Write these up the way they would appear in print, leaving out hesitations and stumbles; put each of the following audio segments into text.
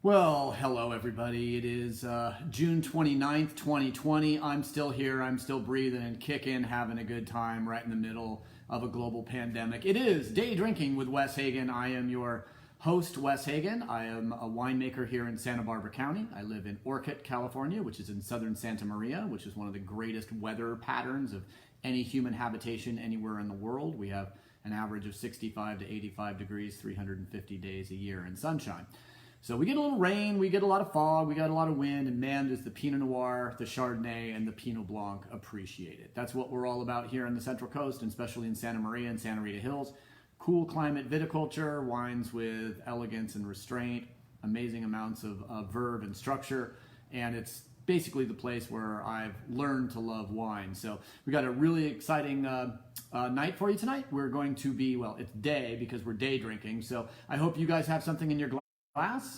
Well, hello everybody. It is June 29th, 2020. I'm still here. I'm still breathing and kicking, having a good time right in the middle of a global pandemic. It is Day Drinking with Wes Hagen. I am your host, Wes Hagen. I am a winemaker here in Santa Barbara County. I live in Orcutt, California, which is in southern Santa Maria, which is one of the greatest weather patterns of any human habitation anywhere in the world. We have an average of 65 to 85 degrees, 350 days a year in sunshine. So we get a little rain, we get a lot of fog, we got a lot of wind, and man, does the Pinot Noir, the Chardonnay, and the Pinot Blanc appreciate it. That's what we're all about here on the Central Coast, and especially in Santa Maria and Santa Rita Hills. Cool climate viticulture, wines with elegance and restraint, amazing amounts of verve and structure, and it's basically the place where I've learned to love wine. So we got a really exciting night for you tonight. We're going to be, well, it's day because we're day drinking, so I hope you guys have something in your glass.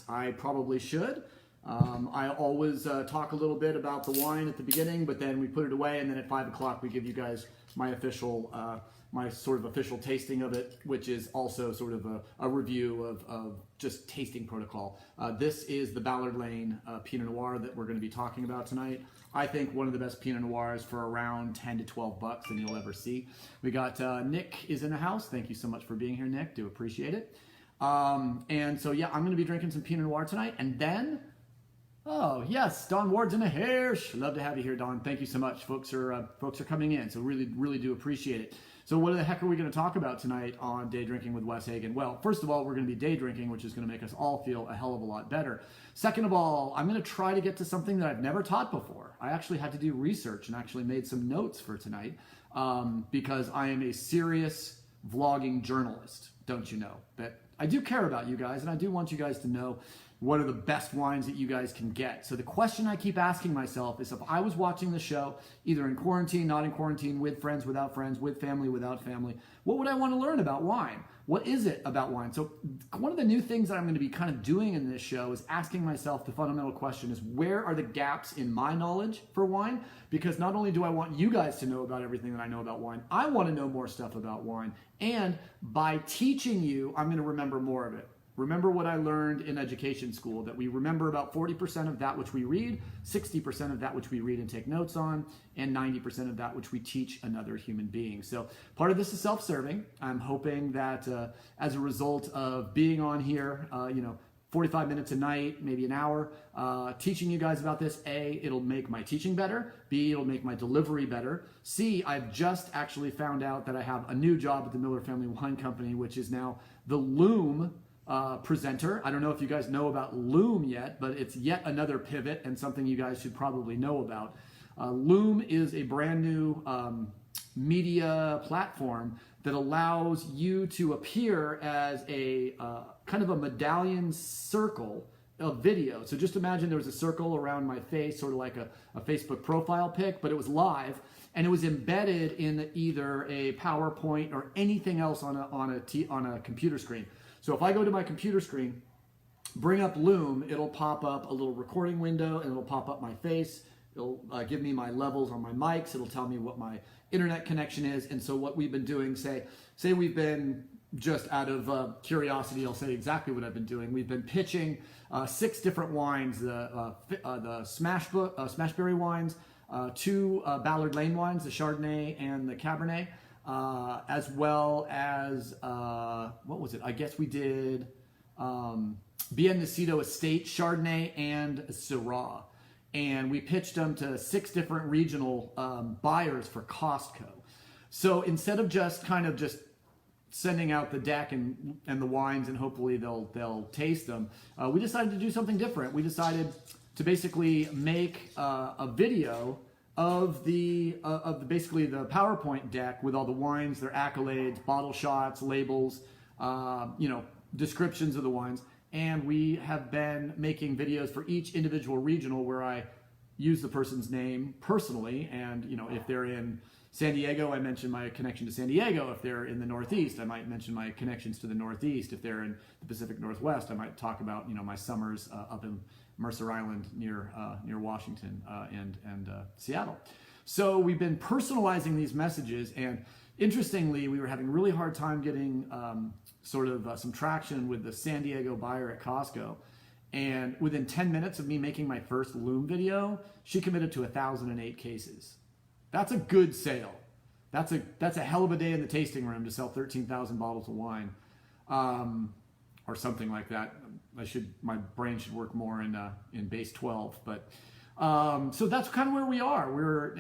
I probably should. I always talk a little bit about the wine at the beginning, but then we put it away, and then at 5 o'clock we give you guys my official, my sort of official tasting of it, which is also sort of a review of just tasting protocol. This is the Ballard Lane Pinot Noir that we're going to be talking about tonight. I think one of the best Pinot Noirs for around 10 to 12 bucks than you'll ever see. We got Nick is in the house. Thank you so much for being here, Nick. Do appreciate it. And so, yeah, I'm going to be drinking some Pinot Noir tonight. And then, oh, yes, Don Ward's in the Hirsch. Love to have you here, Don. Thank you so much. Folks are coming in, so really do appreciate it. So what the heck are we going to talk about tonight on Day Drinking with Wes Hagen? Well, first of all, we're going to be day drinking, which is going to make us all feel a hell of a lot better. Second of all, I'm going to try to get to something that I've never taught before. I actually had to do research and actually made some notes for tonight because I am a serious vlogging journalist, don't you know? But I do care about you guys, and I do want you guys to know what are the best wines that you guys can get. So the question I keep asking myself is, if I was watching the show, either in quarantine, not in quarantine, with friends, without friends, with family, without family, what would I want to learn about wine? What is it about wine? So one of the new things that I'm going to be kind of doing in this show is asking myself the fundamental question is, where are the gaps in my knowledge for wine? Because not only do I want you guys to know about everything that I know about wine, I want to know more stuff about wine. And by teaching you, I'm going to remember more of it. Remember what I learned in education school, that we remember about 40% of that which we read, 60% of that which we read and take notes on, and 90% of that which we teach another human being. So part of this is self-serving. I'm hoping that as a result of being on here, 45 minutes a night, maybe an hour, teaching you guys about this, A, it'll make my teaching better, B, it'll make my delivery better, C, I've just actually found out that I have a new job at the Miller Family Wine Company, which is now the Loom presenter. I don't know if you guys know about Loom yet, but it's yet another pivot and something you guys should probably know about. Loom is a brand new media platform that allows you to appear as a kind of a medallion circle of video. So just imagine there was a circle around my face, sort of like a Facebook profile pic, but it was live, and it was embedded in either a PowerPoint or anything else on a computer screen. So if I go to my computer screen, bring up Loom, it'll pop up a little recording window, and it'll pop up my face. It'll give me my levels on my mics. It'll tell me what my internet connection is. And so what we've been doing, say we've been, just out of curiosity, I'll say exactly what I've been doing. We've been pitching 6 different wines, the Smashberry wines, 2 Ballard Lane wines, the Chardonnay and the Cabernet, as well as, what was it? I guess we did Bien Nacido Estate Chardonnay and Syrah. And we pitched them to 6 different regional buyers for Costco. So instead of just sending out the deck and the wines and hopefully they'll taste them, we decided to do something different. We decided to basically make a video of basically the PowerPoint deck with all the wines, their accolades, bottle shots, labels, descriptions of the wines. And we have been making videos for each individual regional where I use the person's name personally. And, if they're in San Diego, I mention my connection to San Diego. If they're in the Northeast, I might mention my connections to the Northeast. If they're in the Pacific Northwest, I might talk about, my summers up in Mercer Island near Washington and Seattle. So we've been personalizing these messages, and interestingly, we were having a really hard time getting some traction with the San Diego buyer at Costco. And within 10 minutes of me making my first Loom video, she committed to 1,008 cases. That's a good sale. That's a hell of a day in the tasting room to sell 13,000 bottles of wine, or something like that. My brain should work more in base 12, but so that's kind of where we are.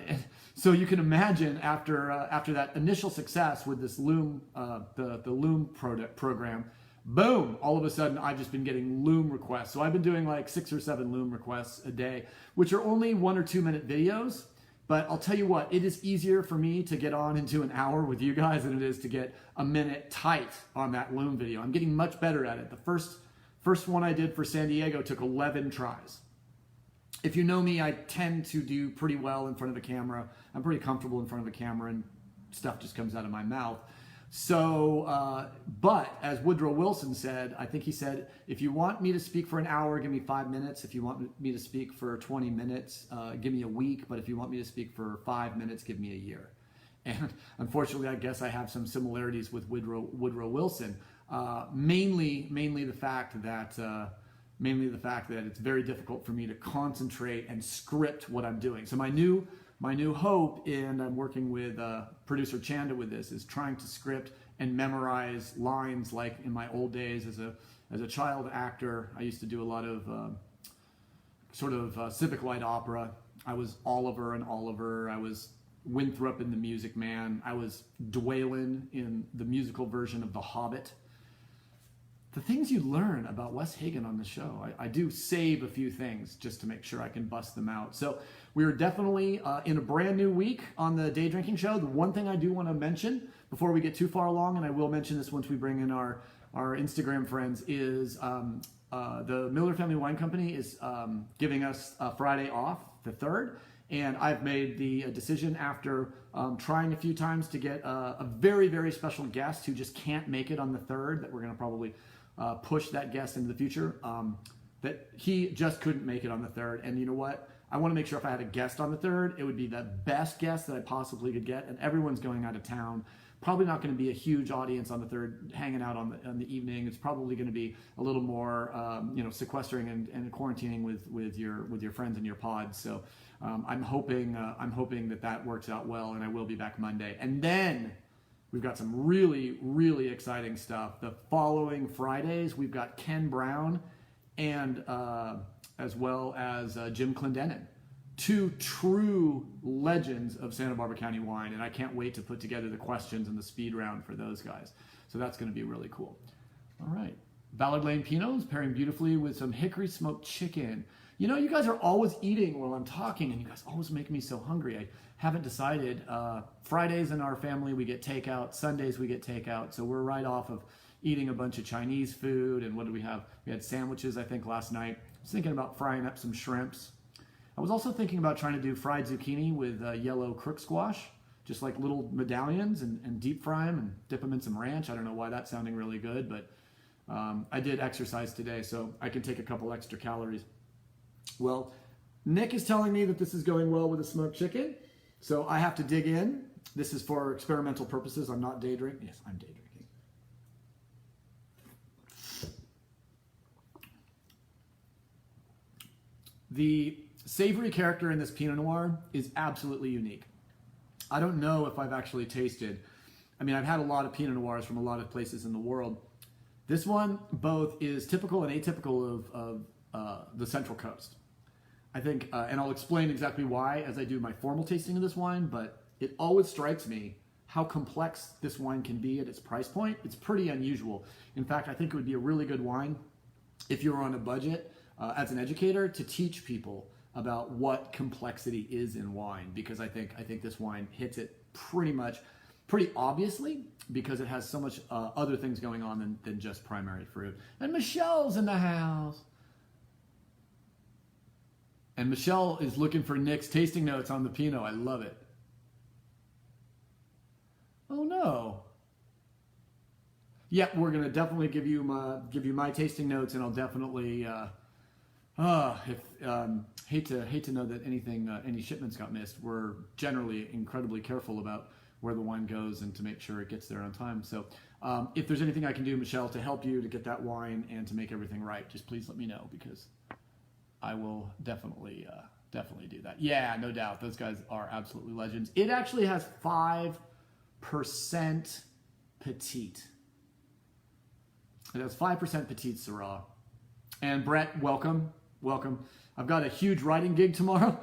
So you can imagine after that initial success with this Loom, the Loom program, boom, all of a sudden I've just been getting Loom requests. So I've been doing like 6 or 7 Loom requests a day, which are only 1 or 2 minute videos. But I'll tell you what, it is easier for me to get on into an hour with you guys than it is to get a minute tight on that Loom video. I'm getting much better at it. The first one I did for San Diego took 11 tries. If you know me, I tend to do pretty well in front of a camera. I'm pretty comfortable in front of a camera and stuff just comes out of my mouth. So, but as Woodrow Wilson said, I think he said, if you want me to speak for an hour, give me 5 minutes. If you want me to speak for 20 minutes, give me a week. But if you want me to speak for 5 minutes, give me a year. And unfortunately, I guess I have some similarities with Woodrow Wilson. Mainly the fact that it's very difficult for me to concentrate and script what I'm doing. So my new hope, and I'm working with producer Chanda with this, is trying to script and memorize lines like in my old days as a child actor. I used to do a lot of civic light opera. I was Oliver in Oliver. I was Winthrop in The Music Man. I was Dwalin in the musical version of The Hobbit. The things you learn about Wes Hagen on the show, I do save a few things just to make sure I can bust them out. So we are definitely in a brand new week on the Day Drinking Show. The one thing I do want to mention before we get too far along, and I will mention this once we bring in our Instagram friends, is the Miller Family Wine Company is giving us Friday off, the 3rd. And I've made the decision after trying a few times to get a very, very special guest who just can't make it on the 3rd, that we're going to probably push that guest into the future, that he just couldn't make it on the 3rd. And you know what? I want to make sure if I had a guest on the 3rd, it would be the best guest that I possibly could get. And everyone's going out of town. Probably not going to be a huge audience on the 3rd hanging out on the evening. It's probably going to be a little more, sequestering and quarantining with your friends and your pods. So I'm hoping that works out well, and I will be back Monday. And then we've got some really, really exciting stuff. The following Fridays, we've got Ken Brown and as well as Jim Clendenin, 2 true legends of Santa Barbara County wine. And I can't wait to put together the questions and the speed round for those guys. So that's going to be really cool. All right. Ballard Lane Pinot is pairing beautifully with some hickory smoked chicken. You know, you guys are always eating while I'm talking, and you guys always make me so hungry. I haven't decided. Fridays in our family, we get takeout. Sundays, we get takeout. So we're right off of eating a bunch of Chinese food. And what did we have? We had sandwiches, I think, last night. I was thinking about frying up some shrimps. I was also thinking about trying to do fried zucchini with yellow crook squash, just like little medallions, and deep fry them and dip them in some ranch. I don't know why that's sounding really good, but I did exercise today, so I can take a couple extra calories. Well, Nick is telling me that this is going well with the smoked chicken, so I have to dig in. This is for experimental purposes. I'm not day drinking. Yes, I'm day drinking. The savory character in this Pinot Noir is absolutely unique. I don't know if I've actually tasted. I mean, I've had a lot of Pinot Noirs from a lot of places in the world. This one both is typical and atypical of the Central Coast. I think, and I'll explain exactly why as I do my formal tasting of this wine, but it always strikes me how complex this wine can be at its price point. It's pretty unusual. In fact, I think it would be a really good wine if you were on a budget as an educator to teach people about what complexity is in wine, because I think this wine hits it pretty obviously, because it has so much other things going on than just primary fruit. And Michelle's in the house. And Michelle is looking for Nick's tasting notes on the Pinot. I love it. Oh no. Yeah, we're gonna definitely give you my tasting notes, and I'll definitely hate to know that any shipments got missed. We're generally incredibly careful about where the wine goes and to make sure it gets there on time. So If there's anything I can do, Michelle, to help you to get that wine and to make everything right, just please let me know, because I will definitely do that. Yeah, no doubt. Those guys are absolutely legends. It actually has 5% petite. It has 5% petite Syrah. And Brett, welcome. I've got a huge writing gig tomorrow.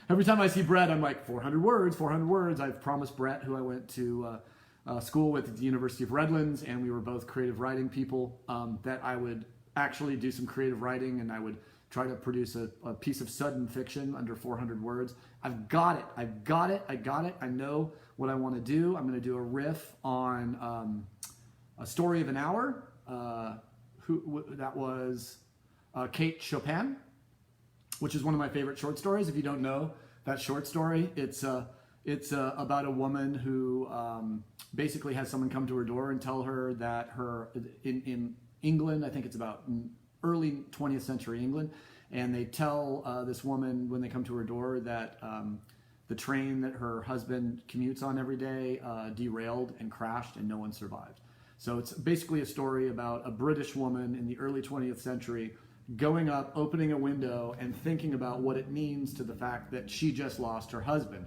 Every time I see Brett, I'm like, 400 words. I've promised Brett, who I went to school with at the University of Redlands, and we were both creative writing people, that I would actually do some creative writing, and I would try to produce a piece of sudden fiction under 400 words. I've got it. I know what I want to do. I'm going to do a riff on A Story of an Hour. That was Kate Chopin, which is one of my favorite short stories. If you don't know that short story, it's about a woman who basically has someone come to her door and tell her that in England, I think it's about early 20th century England, and they tell this woman when they come to her door that the train that her husband commutes on every day derailed and crashed and no one survived. So it's basically a story about a British woman in the early 20th century going up, opening a window, and thinking about what it means to the fact that she just lost her husband.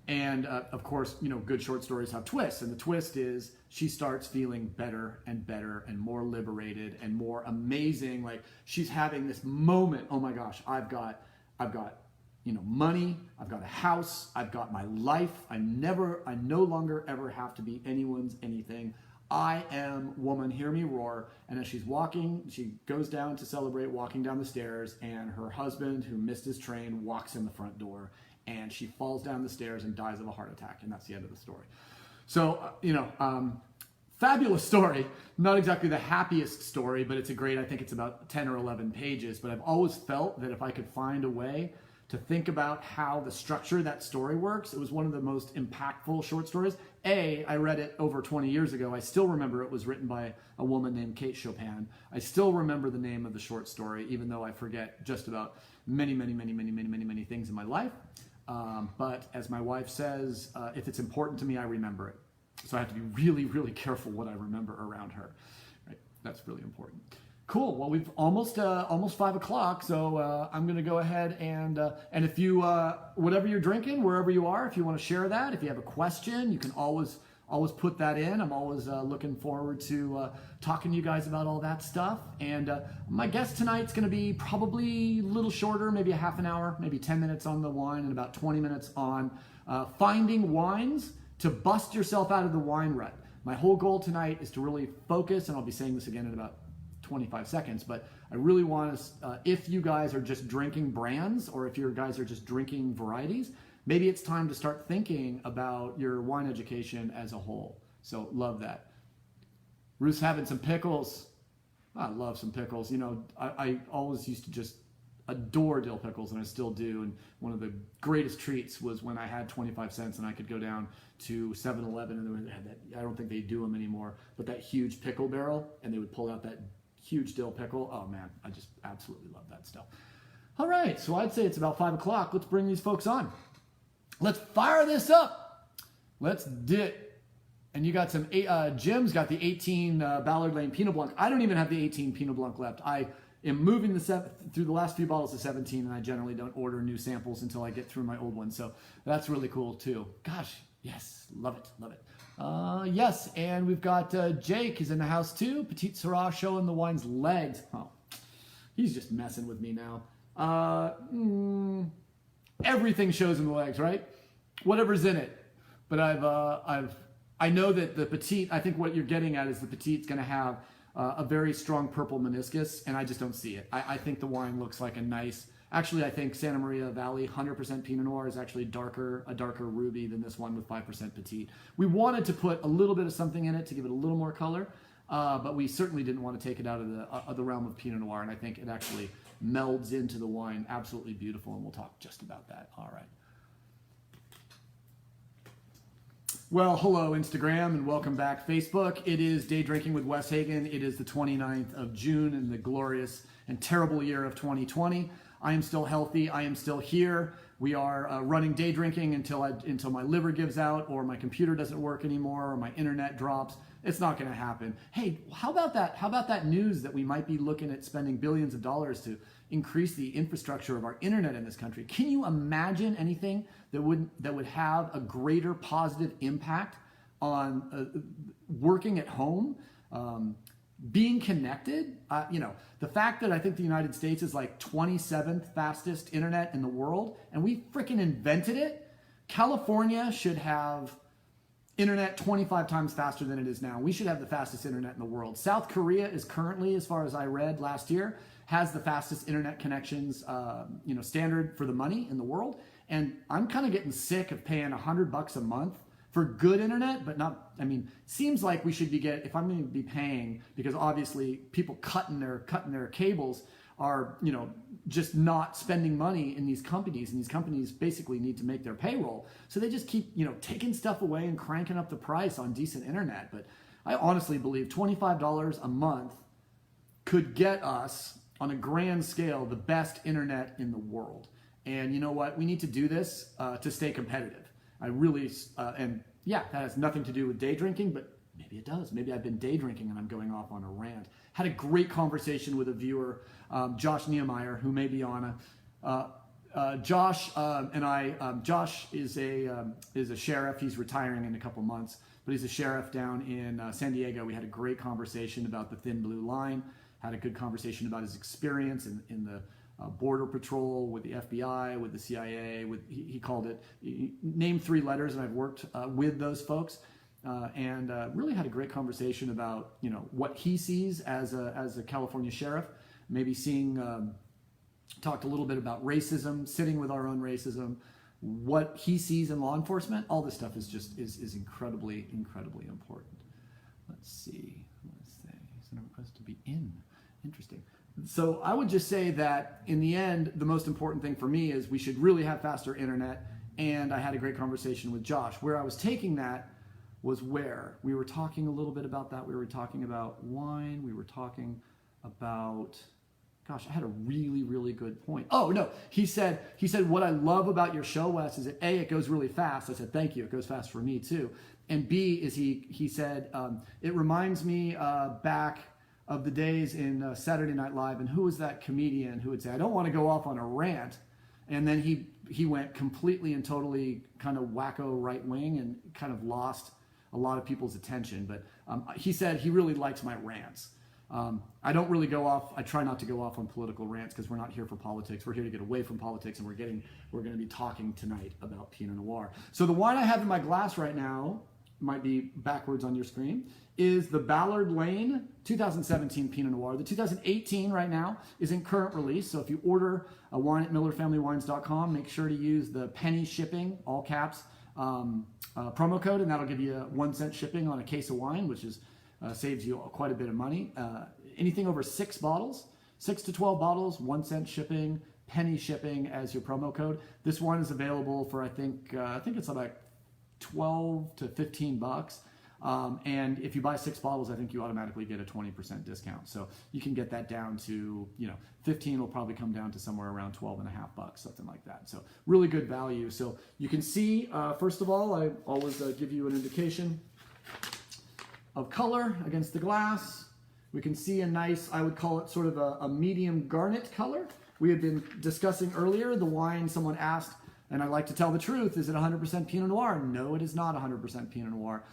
And of course, good short stories have twists, and the twist is she starts feeling better and better and more liberated and more amazing. Like, she's having this moment. Oh my gosh, I've got money. I've got a house. I've got my life. I no longer ever have to be anyone's anything. I am woman, hear me roar. And as she's walking, she goes down to celebrate, walking down the stairs, and her husband, who missed his train, walks in the front door, and she falls down the stairs and dies of a heart attack. And that's the end of the story. So, fabulous story. Not exactly the happiest story, but it's I think it's about 10 or 11 pages. But I've always felt that if I could find a way to think about how the structure of that story works, it was one of the most impactful short stories. I read it over 20 years ago. I still remember it was written by a woman named Kate Chopin. I still remember the name of the short story, even though I forget just about many things in my life. But as my wife says, if it's important to me, I remember it. So I have to be really, really careful what I remember around her. Right? That's really important. Cool. Well, we've almost 5 o'clock, so I'm going to go ahead and if you whatever you're drinking, wherever you are, if you want to share that, if you have a question, you can always put that in. I'm always looking forward to talking to you guys about all that stuff. And my guest tonight's going to be probably a little shorter, maybe a half an hour, maybe 10 minutes on the wine, and about 20 minutes on finding wines to bust yourself out of the wine rut. My whole goal tonight is to really focus, and I'll be saying this again in about 25 seconds, but I really want to, if you guys are just drinking brands, or if you guys are just drinking varieties, maybe it's time to start thinking about your wine education as a whole. So love that. Ruth's having some pickles. I love some pickles. I always used to just adore dill pickles, and I still do. And one of the greatest treats was when I had 25 cents and I could go down to 7-Eleven, and they had that, I don't think they do them anymore, but that huge pickle barrel, and they would pull out that huge dill pickle. Oh man, I just absolutely love that stuff. All right, so I'd say it's about 5 o'clock. Let's bring these folks on. Let's fire this up. Let's do it. And you got some, Jim's got the 18 Ballard Lane Pinot Blanc. I don't even have the 18 Pinot Blanc left. I am moving through the last few bottles of 17, and I generally don't order new samples until I get through my old ones. So that's really cool too. Gosh, yes, love it. Yes, and we've got Jake is in the house too. Petite Syrah showing the wine's legs. Oh, he's just messing with me now. Everything shows in the legs, right? Whatever's in it. But I know that the petite, I think what you're getting at is the petite's going to have a very strong purple meniscus, and I just don't see it. I think the wine looks like a nice. Actually, I think Santa Maria Valley 100% Pinot Noir is actually a darker ruby than this one with 5% petite. We wanted to put a little bit of something in it to give it a little more color, but we certainly didn't want to take it out of the realm of Pinot Noir, and I think it actually melds into the wine absolutely beautiful, and we'll talk just about that. All right. Well, hello Instagram, and welcome back Facebook. It is Day Drinking with Wes Hagen. It is the 29th of June in the glorious and terrible year of 2020. I am still healthy. I am still here. We are running day drinking until my liver gives out, or my computer doesn't work anymore, or my internet drops. It's not going to happen. Hey, how about that? How about that news that we might be looking at spending billions of dollars to increase the infrastructure of our internet in this country? Can you imagine anything that would have a greater positive impact on working at home, being connected? The fact that I think the United States is like 27th fastest internet in the world, and we freaking invented it. California should have internet 25 times faster than it is now. We should have the fastest internet in the world. South Korea is currently, as far as I read last year, has the fastest internet connections, standard for the money in the world. And I'm kind of getting sick of paying $100 a month for good internet, but not, seems like we should be if I'm going to be paying, because obviously people cutting their cables are, just not spending money in these companies, and these companies basically need to make their payroll. So they just keep, taking stuff away and cranking up the price on decent internet. But I honestly believe $25 a month could get us on a grand scale the best internet in the world. And you know what? We need to do this to stay competitive. I really, that has nothing to do with day drinking, but maybe it does. Maybe I've been day drinking and I'm going off on a rant. Had a great conversation with a viewer, Josh Niemeyer, who may be on Josh Josh is a sheriff. He's retiring in a couple months, but he's a sheriff down in San Diego. We had a great conversation about the thin blue line. Had a good conversation about his experience in the border patrol, with the FBI, with the CIA, he called it, he named 3 letters, and I've worked with those folks, and really had a great conversation about what he sees as a California sheriff, maybe talked a little bit about racism, sitting with our own racism, what he sees in law enforcement. All this stuff is incredibly important. Let's see. Is there a request to be in? Interesting. So I would just say that in the end, the most important thing for me is we should really have faster internet. And I had a great conversation with Josh. Where I was taking that was where we were talking a little bit about that. We were talking about wine. We were talking about, gosh, I had a really, really good point. Oh no, he said, what I love about your show, Wes, is that A, it goes really fast. I said, thank you. It goes fast for me too. And B, is he said, it reminds me back of the days in Saturday Night Live, and who was that comedian who would say, I don't want to go off on a rant, and then he went completely and totally kind of wacko right wing and kind of lost a lot of people's attention. But he said he really likes my rants. I don't really go off, I try not to go off on political rants because we're not here for politics. We're here to get away from politics, and we're going to be talking tonight about Pinot Noir. So the wine I have in my glass right now, might be backwards on your screen, is the Ballard Lane 2017 Pinot Noir. The 2018 right now is in current release. So if you order a wine at MillerFamilyWines.com, make sure to use the penny shipping, all caps, promo code, and that'll give you 1 cent shipping on a case of wine, which saves you quite a bit of money. Anything over 6 bottles, 6 to 12 bottles, 1 cent shipping, penny shipping as your promo code. This one is available for I think it's about 12 to 15 bucks. And if you buy 6 bottles, I think you automatically get a 20% discount. So you can get that down to, 15 will probably come down to somewhere around 12 and a half bucks, something like that. So really good value. So you can see, first of all, I always give you an indication of color against the glass. We can see a nice, I would call it sort of a medium garnet color. We had been discussing earlier the wine. Someone asked, and I like to tell the truth, is it 100% Pinot Noir? No, it is not 100% Pinot Noir.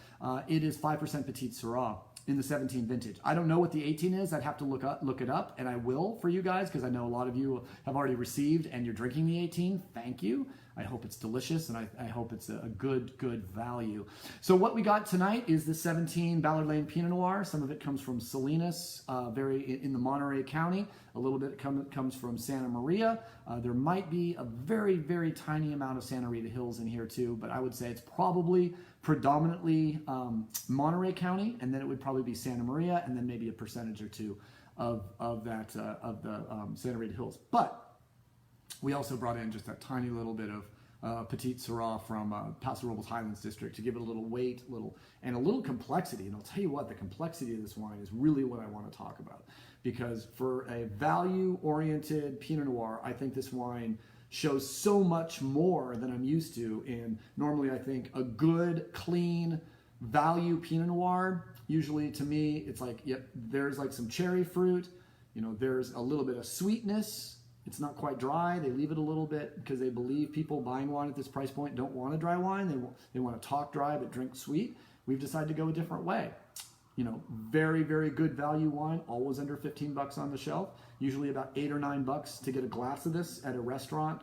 It is 5% Petit Syrah in the 17 vintage. I don't know what the 18 is. I'd have to look it up, and I will for you guys, because I know a lot of you have already received and you're drinking the 18. Thank you. I hope it's delicious, and I hope it's a good value. So what we got tonight is the 17 Ballard Lane Pinot Noir. Some of it comes from Salinas, in the Monterey County. A little bit comes from Santa Maria. There might be a very, very tiny amount of Santa Rita Hills in here too, but I would say it's probably predominantly Monterey County, and then it would probably be Santa Maria, and then maybe a percentage or two of the Santa Rita Hills. But we also brought in just a tiny little bit of Petit Syrah from Paso Robles Highlands District to give it a little weight, and a little complexity. And I'll tell you what, the complexity of this wine is really what I want to talk about. Because for a value-oriented Pinot Noir, I think this wine shows so much more than I'm used to. And normally I think a good, clean, value Pinot Noir Usually to me, it's like, yep, there's like some cherry fruit. You know, there's a little bit of sweetness. It's not quite dry. They leave it a little bit because they believe people buying wine at this price point don't want a dry wine. They want to talk dry but drink sweet. We've decided to go a different way. You know, very, very good value wine, always under 15 bucks on the shelf. Usually about 8 or 9 bucks to get a glass of this at a restaurant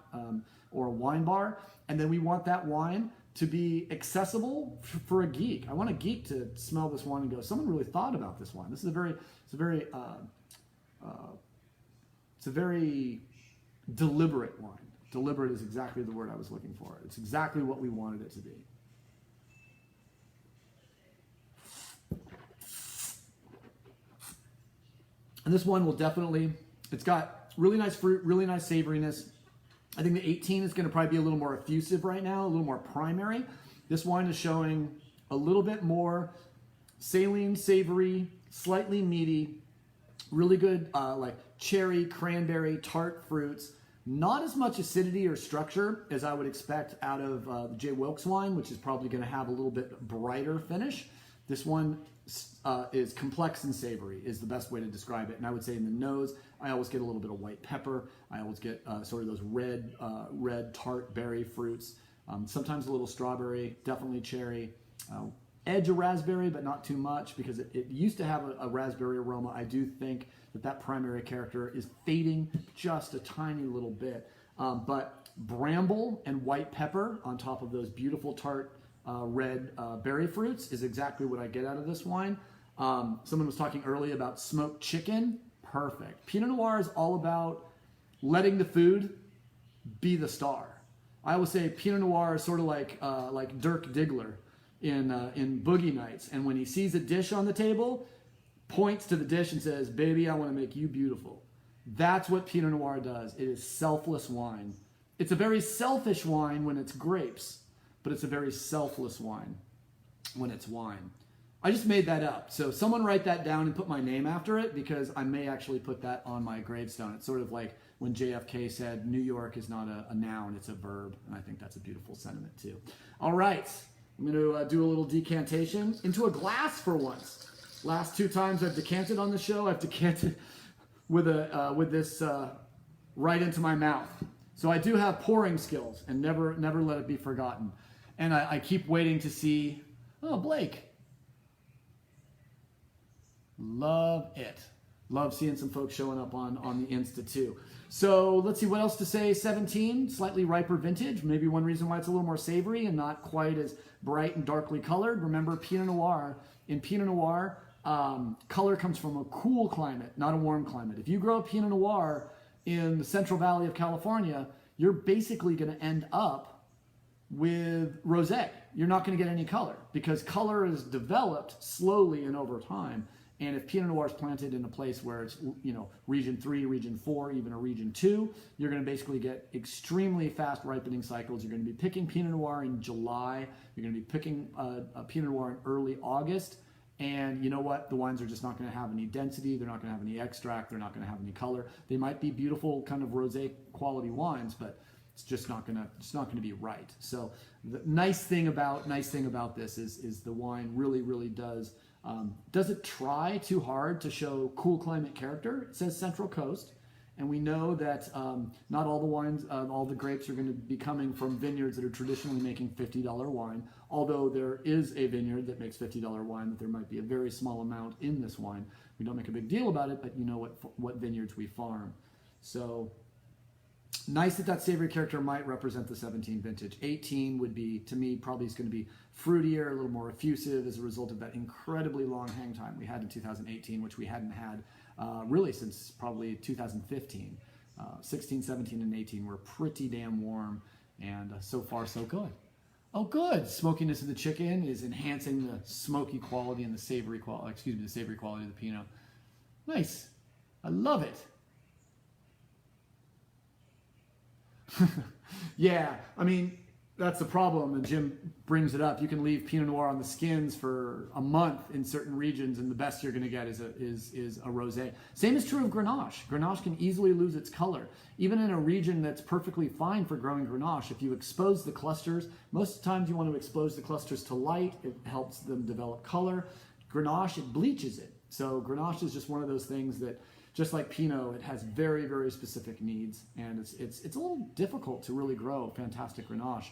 or a wine bar. And then we want that wine to be accessible for a geek. I want a geek to smell this wine and go, someone really thought about this wine. This is a very deliberate wine. Deliberate is exactly the word I was looking for. It's exactly what we wanted it to be. And this one will definitely, it's got really nice fruit, really nice savoriness. I think the 18 is going to probably be a little more effusive right now, a little more primary. This wine is showing a little bit more saline, savory, slightly meaty, really good like cherry, cranberry, tart fruits. Not as much acidity or structure as I would expect out of the J. Wilkes wine, which is probably going to have a little bit brighter finish. This one is complex and savory is the best way to describe it. And I would say in the nose, I always get a little bit of white pepper. I always get sort of those red tart berry fruits. Sometimes a little strawberry, definitely cherry. Edge of raspberry, but not too much because it used to have a raspberry aroma. I do think that primary character is fading just a tiny little bit. But bramble and white pepper on top of those beautiful tart red berry fruits is exactly what I get out of this wine. Someone was talking earlier about smoked chicken. Perfect. Pinot Noir is all about letting the food be the star. I always say Pinot Noir is sort of like Dirk Diggler in Boogie Nights. And when he sees a dish on the table, points to the dish and says, baby, I want to make you beautiful. That's what Pinot Noir does. It is selfless wine. It's a very selfish wine when it's grapes, but it's a very selfless wine when it's wine. I just made that up. So someone write that down and put my name after it because I may actually put that on my gravestone. It's sort of like when JFK said, New York is not a noun, it's a verb. And I think that's a beautiful sentiment too. All right, I'm going to do a little decantation into a glass for once. Last 2 times I've decanted on the show, I've decanted with this right into my mouth. So I do have pouring skills and never let it be forgotten. And I keep waiting to see, oh, Blake. Love it. Love seeing some folks showing up on the Insta too. So let's see what else to say. 17, slightly riper vintage. Maybe one reason why it's a little more savory and not quite as bright and darkly colored. Remember, Pinot Noir. In Pinot Noir, color comes from a cool climate, not a warm climate. If you grow Pinot Noir in the Central Valley of California, you're basically going to end up with rosé. You're not going to get any color because color is developed slowly and over time. And if Pinot Noir is planted in a place where it's, region 3, region 4, even a region 2, you're going to basically get extremely fast ripening cycles. You're going to be picking Pinot Noir in July. You're going to be picking a Pinot Noir in early August. And you know what? The wines are just not going to have any density. They're not going to have any extract. They're not going to have any color. They might be beautiful kind of rosé quality wines, but it's just not going to be right. So the nice thing about this is the wine really does. Doesn't try too hard to show cool climate character. It says Central Coast, and we know that not all the wines, all the grapes are going to be coming from vineyards that are traditionally making $50 wine, although there is a vineyard that makes $50 wine, that there might be a very small amount in this wine. We don't make a big deal about it, but you know what vineyards we farm. So nice that savory character might represent the 17 vintage. 18 would be, to me, probably is going to be fruitier, a little more effusive as a result of that incredibly long hang time we had in 2018, which we hadn't had really since probably 2015. 16, 17, and 18 were pretty damn warm, and so far so good. Oh, good. Smokiness of the chicken is enhancing the smoky quality and the savory quality, the savory quality of the Pinot. Nice. I love it. Yeah, I mean, that's the problem, and Jim brings it up. You can leave Pinot Noir on the skins for a month in certain regions, and the best you're going to get is a rosé. Same is true of Grenache. Grenache can easily lose its color. Even in a region that's perfectly fine for growing Grenache, if you expose the clusters, most of the times you want to expose the clusters to light. It helps them develop color. Grenache, it bleaches it. So Grenache is just one of those things that, just like Pinot, it has very, very specific needs, and it's a little difficult to really grow fantastic Grenache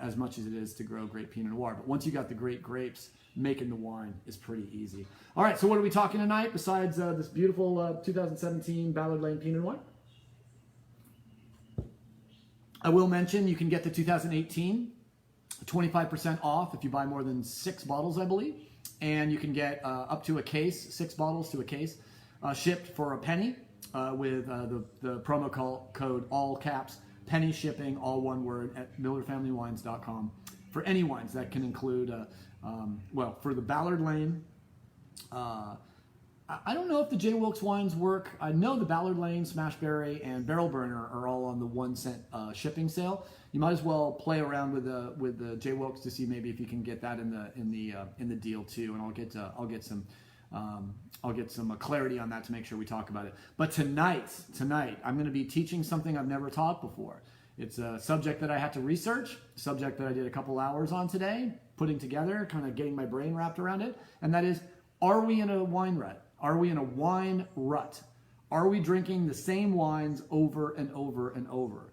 as much as it is to grow great Pinot Noir. But once you got the great grapes, making the wine is pretty easy. All right, so what are we talking tonight besides this beautiful 2017 Ballard Lane Pinot Noir? I will mention you can get the 2018 25% off if you buy more than 6 bottles, I believe. And you can get up to a case, 6 bottles to a case, shipped for a penny with the promo code all caps, penny shipping, all one word, at millerfamilywines.com for any wines. That can include, well, for the Ballard Lane, I don't know if the J. Wilkes wines work. I know the Ballard Lane, Smashberry, and Barrel Burner are all on the 1 cent shipping sale. You might as well play around with the J. Wilkes to see maybe if you can get that in the deal too. And I'll get some clarity on that to make sure we talk about it. But tonight I'm going to be teaching something I've never taught before. It's a subject that I had to research, a subject that I did a couple hours on today, putting together, kind of getting my brain wrapped around it, and that is, are we in a wine rut? Are we in a wine rut? Are we drinking the same wines over and over and over?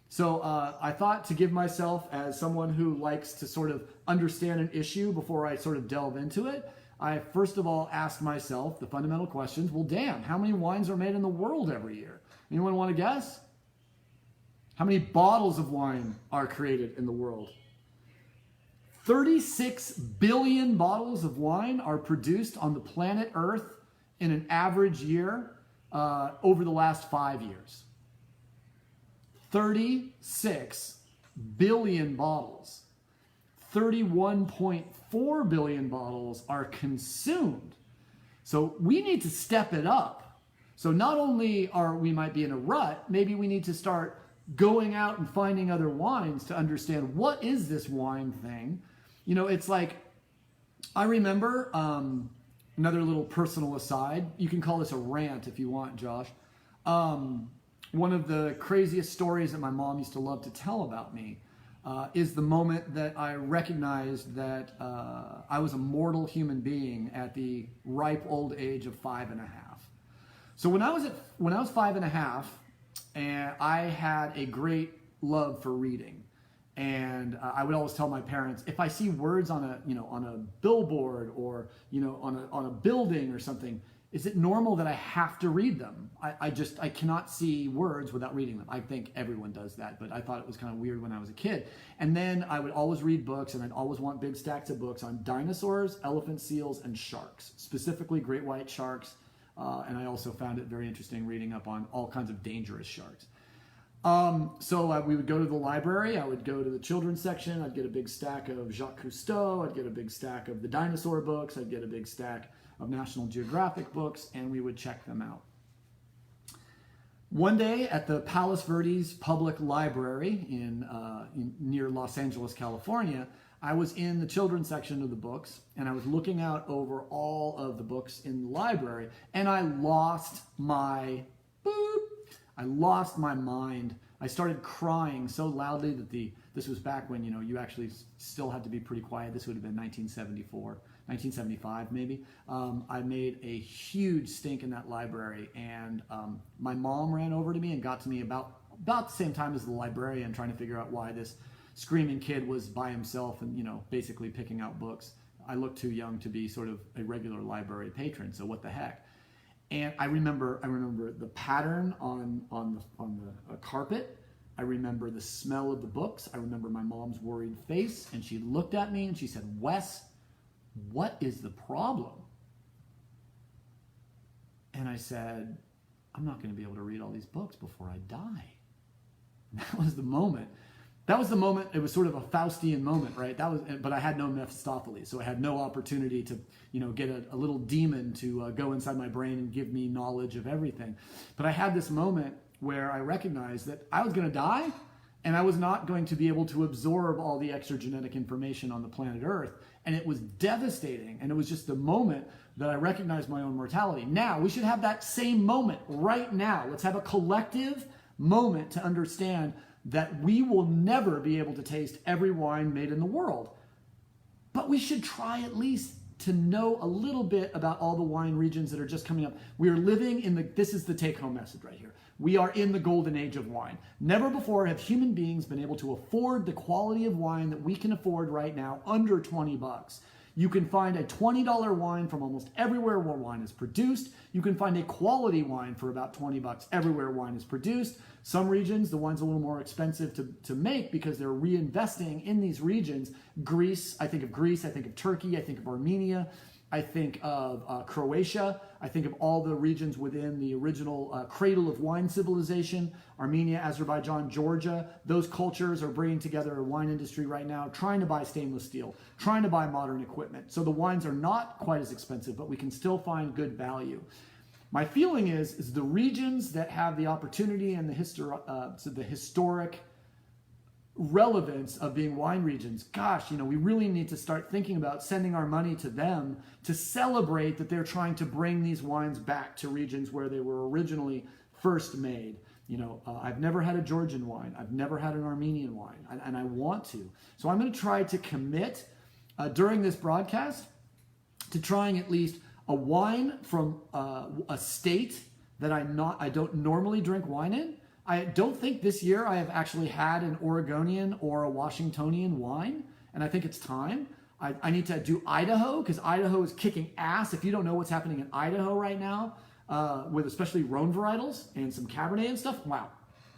So I thought to give myself, as someone who likes to sort of understand an issue before I sort of delve into it, I first of all asked myself the fundamental questions. Well, damn, how many wines are made in the world every year? Anyone want to guess? How many bottles of wine are created in the world? 36 billion bottles of wine are produced on the planet Earth in an average year over the last 5 years. 36 billion bottles. 31.4 billion bottles are consumed. So we need to step it up. So not only we might be in a rut, maybe we need to start going out and finding other wines to understand what is this wine thing. You know, it's like, I remember, another little personal aside, you can call this a rant if you want, Josh. One of the craziest stories that my mom used to love to tell about me is the moment that I recognized that I was a mortal human being at the ripe old age of 5.5. So when I was 5.5, and I had a great love for reading. And I would always tell my parents, if I see words on a billboard or, on a building or something, is it normal that I have to read them? I cannot see words without reading them. I think everyone does that, but I thought it was kind of weird when I was a kid. And then I would always read books, and I'd always want big stacks of books on dinosaurs, elephant seals, and sharks, specifically great white sharks. And I also found it very interesting reading up on all kinds of dangerous sharks. So we would go to the library. I would go to the children's section. I'd get a big stack of Jacques Cousteau. I'd get a big stack of the dinosaur books. I'd get a big stack of National Geographic books, and we would check them out. One day at the Palos Verdes Public Library near Los Angeles, California, I was in the children's section of the books, and I was looking out over all of the books in the library, and I lost my mind. I started crying so loudly that this was back when, you actually still had to be pretty quiet. This would have been 1975 maybe. I made a huge stink in that library, and my mom ran over to me and got to me about the same time as the librarian, trying to figure out why this screaming kid was by himself and, basically picking out books. I looked too young to be sort of a regular library patron, so what the heck. And I remember the pattern on the carpet. I remember the smell of the books. I remember my mom's worried face, and she looked at me and she said, "Wes, what is the problem?" And I said, "I'm not going to be able to read all these books before I die." And that was the moment. It was sort of a Faustian moment, right? But I had no Mephistopheles, so I had no opportunity to, get a little demon to go inside my brain and give me knowledge of everything. But I had this moment where I recognized that I was going to die, and I was not going to be able to absorb all the extra genetic information on the planet Earth. And it was devastating. And it was just the moment that I recognized my own mortality. Now, we should have that same moment right now. Let's have a collective moment to understand that we will never be able to taste every wine made in the world. But we should try at least to know a little bit about all the wine regions that are just coming up. We are living in this is the take-home message right here. We are in the golden age of wine. Never before have human beings been able to afford the quality of wine that we can afford right now under 20 bucks. You can find a $20 wine from almost everywhere where wine is produced. You can find a quality wine for about 20 bucks everywhere wine is produced. Some regions, the wine's a little more expensive to make because they're reinvesting in these regions. Greece, I think of Turkey, I think of Armenia, I think of Croatia, I think of all the regions within the original cradle of wine civilization, Armenia, Azerbaijan, Georgia. Those cultures are bringing together a wine industry right now, trying to buy stainless steel, trying to buy modern equipment. So the wines are not quite as expensive, but we can still find good value. My feeling is the regions that have the opportunity and the historic relevance of being wine regions, gosh, we really need to start thinking about sending our money to them to celebrate that they're trying to bring these wines back to regions where they were originally first made. I've never had a Georgian wine. I've never had an Armenian wine, and I want to. So I'm going to try to commit during this broadcast to trying at least a wine from a state that I don't normally drink wine in. I don't think this year I have actually had an Oregonian or a Washingtonian wine, and I think it's time. I need to do Idaho, because Idaho is kicking ass. If you don't know what's happening in Idaho right now, with especially Rhone varietals and some Cabernet and stuff, wow,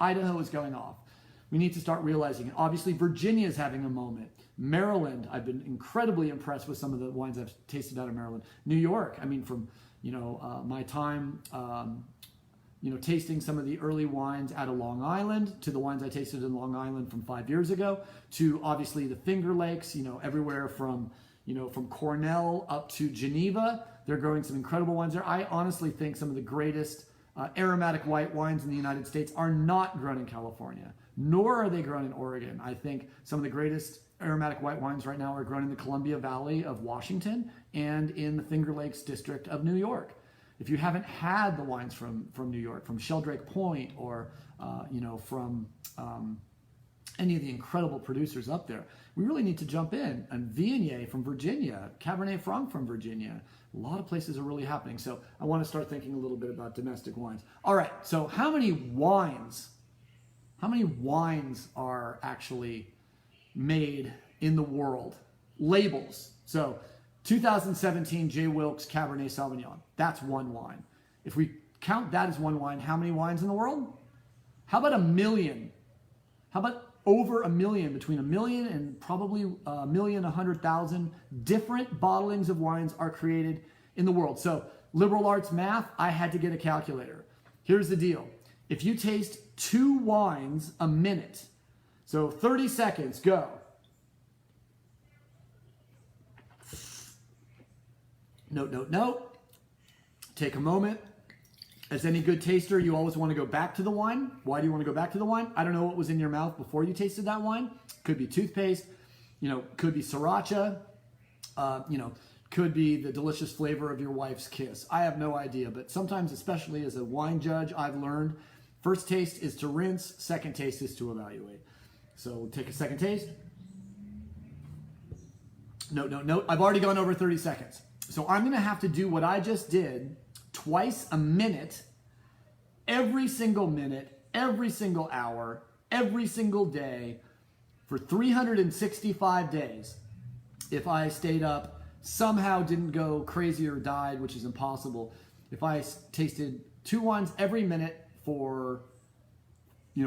Idaho is going off. We need to start realizing it. Obviously, Virginia is having a moment. Maryland, I've been incredibly impressed with some of the wines I've tasted out of Maryland. New York, from my time tasting some of the early wines out of Long Island, to the wines I tasted in Long Island from 5 years ago, to obviously the Finger Lakes, everywhere from Cornell up to Geneva. They're growing some incredible wines there. I honestly think some of the greatest aromatic white wines in the United States are not grown in California, nor are they grown in Oregon. I think some of the greatest aromatic white wines right now are grown in the Columbia Valley of Washington and in the Finger Lakes district of New York. If you haven't had the wines from New York, from Sheldrake Point, or from any of the incredible producers up there, we really need to jump in. And Viognier from Virginia, Cabernet Franc from Virginia, a lot of places are really happening. So I want to start thinking a little bit about domestic wines. All right, so how many wines are actually made in the world? Labels. So 2017 J. Wilkes Cabernet Sauvignon. That's one wine. If we count that as one wine, how many wines in the world? How about 1 million? How about over 1 million? Between 1 million and probably 1,100,000 different bottlings of wines are created in the world. So liberal arts math, I had to get a calculator. Here's the deal. If you taste 2 wines a minute, so 30 seconds, go. Note. Take a moment. As any good taster, you always want to go back to the wine. Why do you want to go back to the wine? I don't know what was in your mouth before you tasted that wine. Could be toothpaste, could be sriracha, could be the delicious flavor of your wife's kiss. I have no idea, but sometimes, especially as a wine judge, I've learned first taste is to rinse, second taste is to evaluate. So take a second taste. Note. I've already gone over 30 seconds. So I'm going to have to do what I just did twice a minute, every single hour, every single day for 365 days. If I stayed up, somehow didn't go crazy or died, which is impossible. If I tasted 2 wines every minute for,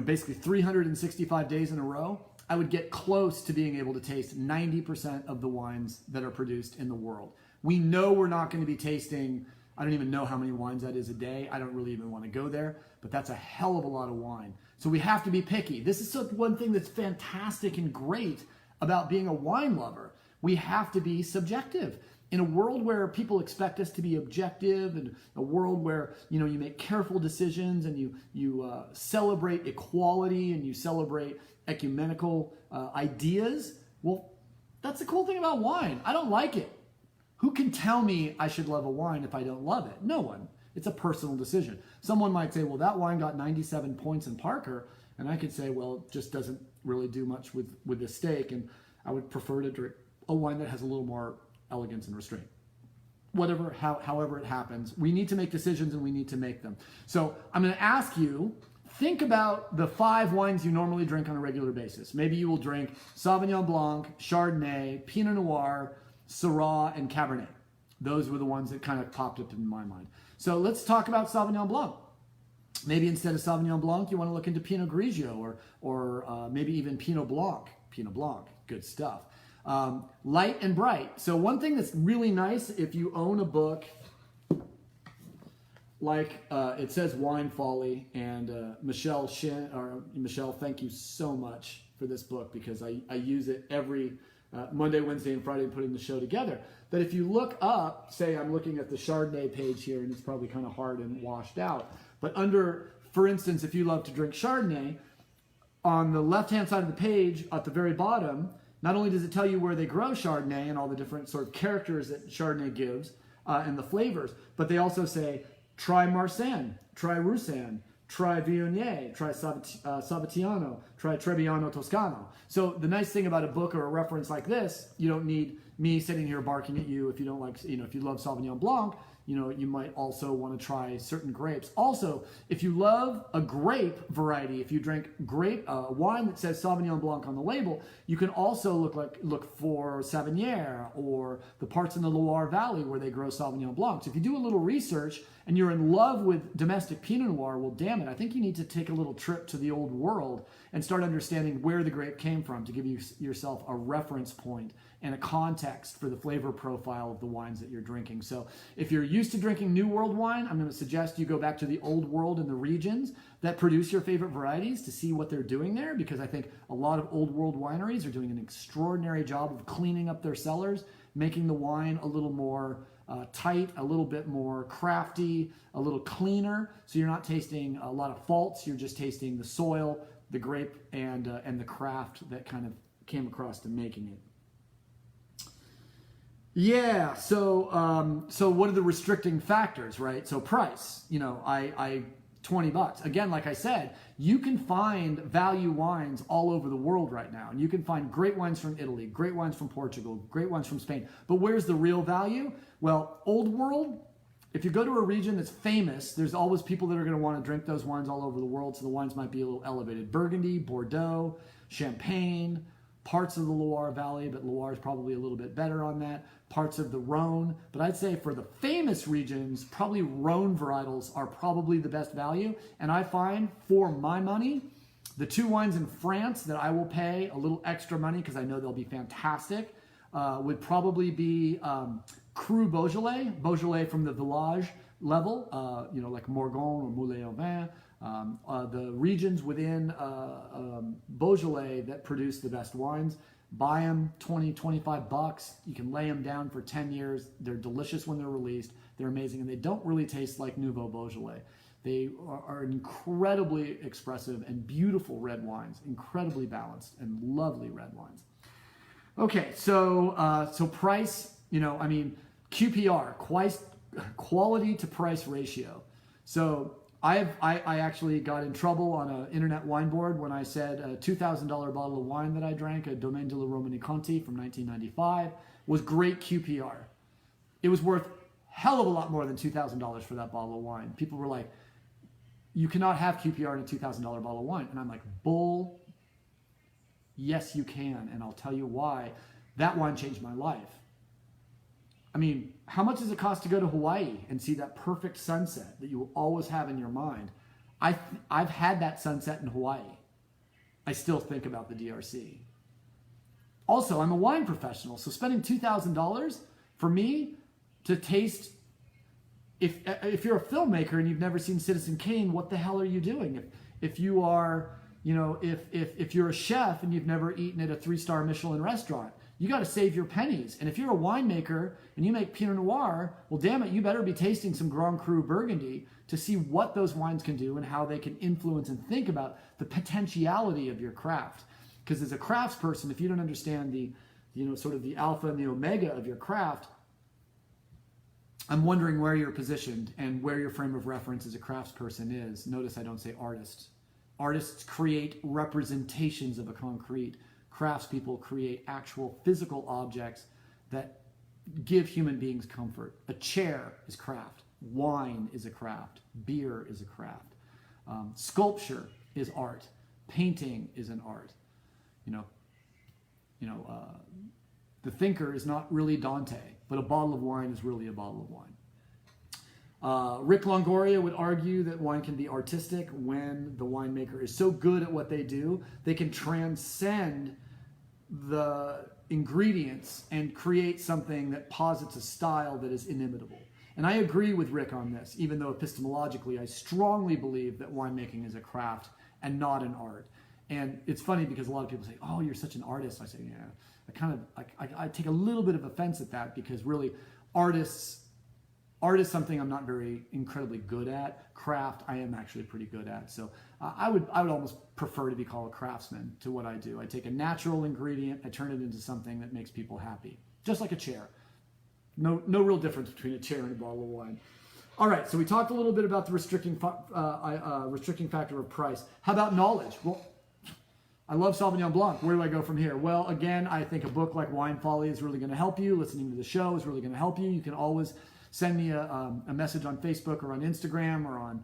basically 365 days in a row, I would get close to being able to taste 90% of the wines that are produced in the world. We know we're not going to be tasting, I don't even know how many wines that is a day. I don't really even want to go there, but that's a hell of a lot of wine. So we have to be picky. This is one thing that's fantastic and great about being a wine lover. We have to be subjective. In a world where people expect us to be objective, and a world where you make careful decisions, and you celebrate equality, and you celebrate ecumenical ideas, well, that's the cool thing about wine. I don't like it. Who can tell me I should love a wine if I don't love it? No one. It's a personal decision. Someone might say, well, that wine got 97 points in Parker, and I could say, well, it just doesn't really do much with the steak, and I would prefer to drink a wine that has a little more elegance and restraint. whatever, however it happens. We need to make decisions and we need to make them. So I'm going to ask you, think about the 5 wines you normally drink on a regular basis. Maybe you will drink Sauvignon Blanc, Chardonnay, Pinot Noir, Syrah, and Cabernet. Those were the ones that kind of popped up in my mind. So let's talk about Sauvignon Blanc. Maybe instead of Sauvignon Blanc, you want to look into Pinot Grigio or maybe even Pinot Blanc. Pinot Blanc, good stuff. Light and bright. So one thing that's really nice if you own a book like it says Wine Folly, and Michelle, thank you so much for this book, because I use it every Monday, Wednesday, and Friday putting the show together. But if you look up, say I'm looking at the Chardonnay page here, and it's probably kind of hard and washed out. But under, for instance, if you love to drink Chardonnay, on the left-hand side of the page at the very bottom, not only does it tell you where they grow Chardonnay and all the different sort of characters that Chardonnay gives and the flavors, but they also say, try Marsanne, try Roussanne, try Viognier, try Sabatiano, try Trebbiano Toscano. So the nice thing about a book or a reference like this, you don't need me sitting here barking at you if you don't like, if you love Sauvignon Blanc, you might also want to try certain grapes. Also, if you love a grape variety, if you drink grape wine that says Sauvignon Blanc on the label, you can also look for Savinière or the parts in the Loire Valley where they grow Sauvignon Blanc. So if you do a little research and you're in love with domestic Pinot Noir, well, damn it, I think you need to take a little trip to the old world and start understanding where the grape came from to give yourself a reference point and a context for the flavor profile of the wines that you're drinking. So if you're used to drinking New World wine, I'm going to suggest you go back to the Old World and the regions that produce your favorite varieties to see what they're doing there, because I think a lot of Old World wineries are doing an extraordinary job of cleaning up their cellars, making the wine a little more tight, a little bit more crafty, a little cleaner. So you're not tasting a lot of faults, you're just tasting the soil, the grape, and the craft that kind of came across to making it. Yeah, so what are the restricting factors, right? So price, I $20. Again, like I said, you can find value wines all over the world right now. And you can find great wines from Italy, great wines from Portugal, great wines from Spain. But where's the real value? Well, Old World, if you go to a region that's famous, there's always people that are going to want to drink those wines all over the world. So the wines might be a little elevated. Burgundy, Bordeaux, Champagne, parts of the Loire Valley, but Loire is probably a little bit better on that. Parts of the Rhone. But I'd say for the famous regions, probably Rhone varietals are probably the best value. And I find, for my money, the 2 wines in France that I will pay a little extra money because I know they'll be fantastic would probably be Cru Beaujolais from the village level, like Morgon or Moulin-au-Vin. The regions within Beaujolais that produce the best wines. Buy them $20-25. You can lay them down for 10 years. They're delicious when they're released. They're amazing, and they don't really taste like Nouveau Beaujolais. They are incredibly expressive and beautiful red wines, incredibly balanced and lovely red wines. Okay, so price, QPR, quality to price ratio. So I actually got in trouble on an internet wine board when I said a $2,000 bottle of wine that I drank, a Domaine de la Romanée-Conti from 1995, was great QPR. It was worth hell of a lot more than $2,000 for that bottle of wine. People were like, you cannot have QPR in a $2,000 bottle of wine. And I'm like, bull, yes you can, and I'll tell you why. That wine changed my life. How much does it cost to go to Hawaii and see that perfect sunset that you will always have in your mind? I've had that sunset in Hawaii. I still think about the DRC. Also, I'm a wine professional, so spending $2,000 for me to taste, if you're a filmmaker and you've never seen Citizen Kane, what the hell are you doing? If you are, if you're a chef and you've never eaten at a 3-star Michelin restaurant, you got to save your pennies. And if you're a winemaker and you make Pinot Noir, well, damn it, you better be tasting some Grand Cru Burgundy to see what those wines can do and how they can influence and think about the potentiality of your craft. Because as a craftsperson, if you don't understand the, sort of the alpha and the omega of your craft, I'm wondering where you're positioned and where your frame of reference as a craftsperson is. Notice I don't say artist. Artists create representations of a concrete. Craftspeople create actual physical objects that, give human beings comfort. A chair is craft. Wine is a craft. Beer is a craft. Sculpture is art. Painting is an art. The thinker is not really Dante, but a bottle of wine is really a bottle of wine. Rick Longoria would argue that wine can be artistic when the winemaker is so good at what they do, they can transcend the ingredients and create something that posits a style that is inimitable. And I agree with Rick on this, even though epistemologically I strongly believe that winemaking is a craft and not an art. And it's funny because a lot of people say, "Oh, you're such an artist." I say, "Yeah." I take a little bit of offense at that because really, art is something I'm not very incredibly good at. Craft, I am actually pretty good at. So I would almost prefer to be called a craftsman to what I do. I take a natural ingredient, I turn it into something that makes people happy, just like a chair. No real difference between a chair and a bottle of wine. All right, so we talked a little bit about the restricting factor of price. How about knowledge? Well, I love Sauvignon Blanc. Where do I go from here? Well, again, I think a book like Wine Folly is really going to help you. Listening to the show is really going to help you. You can always send me a message on Facebook or on Instagram or on,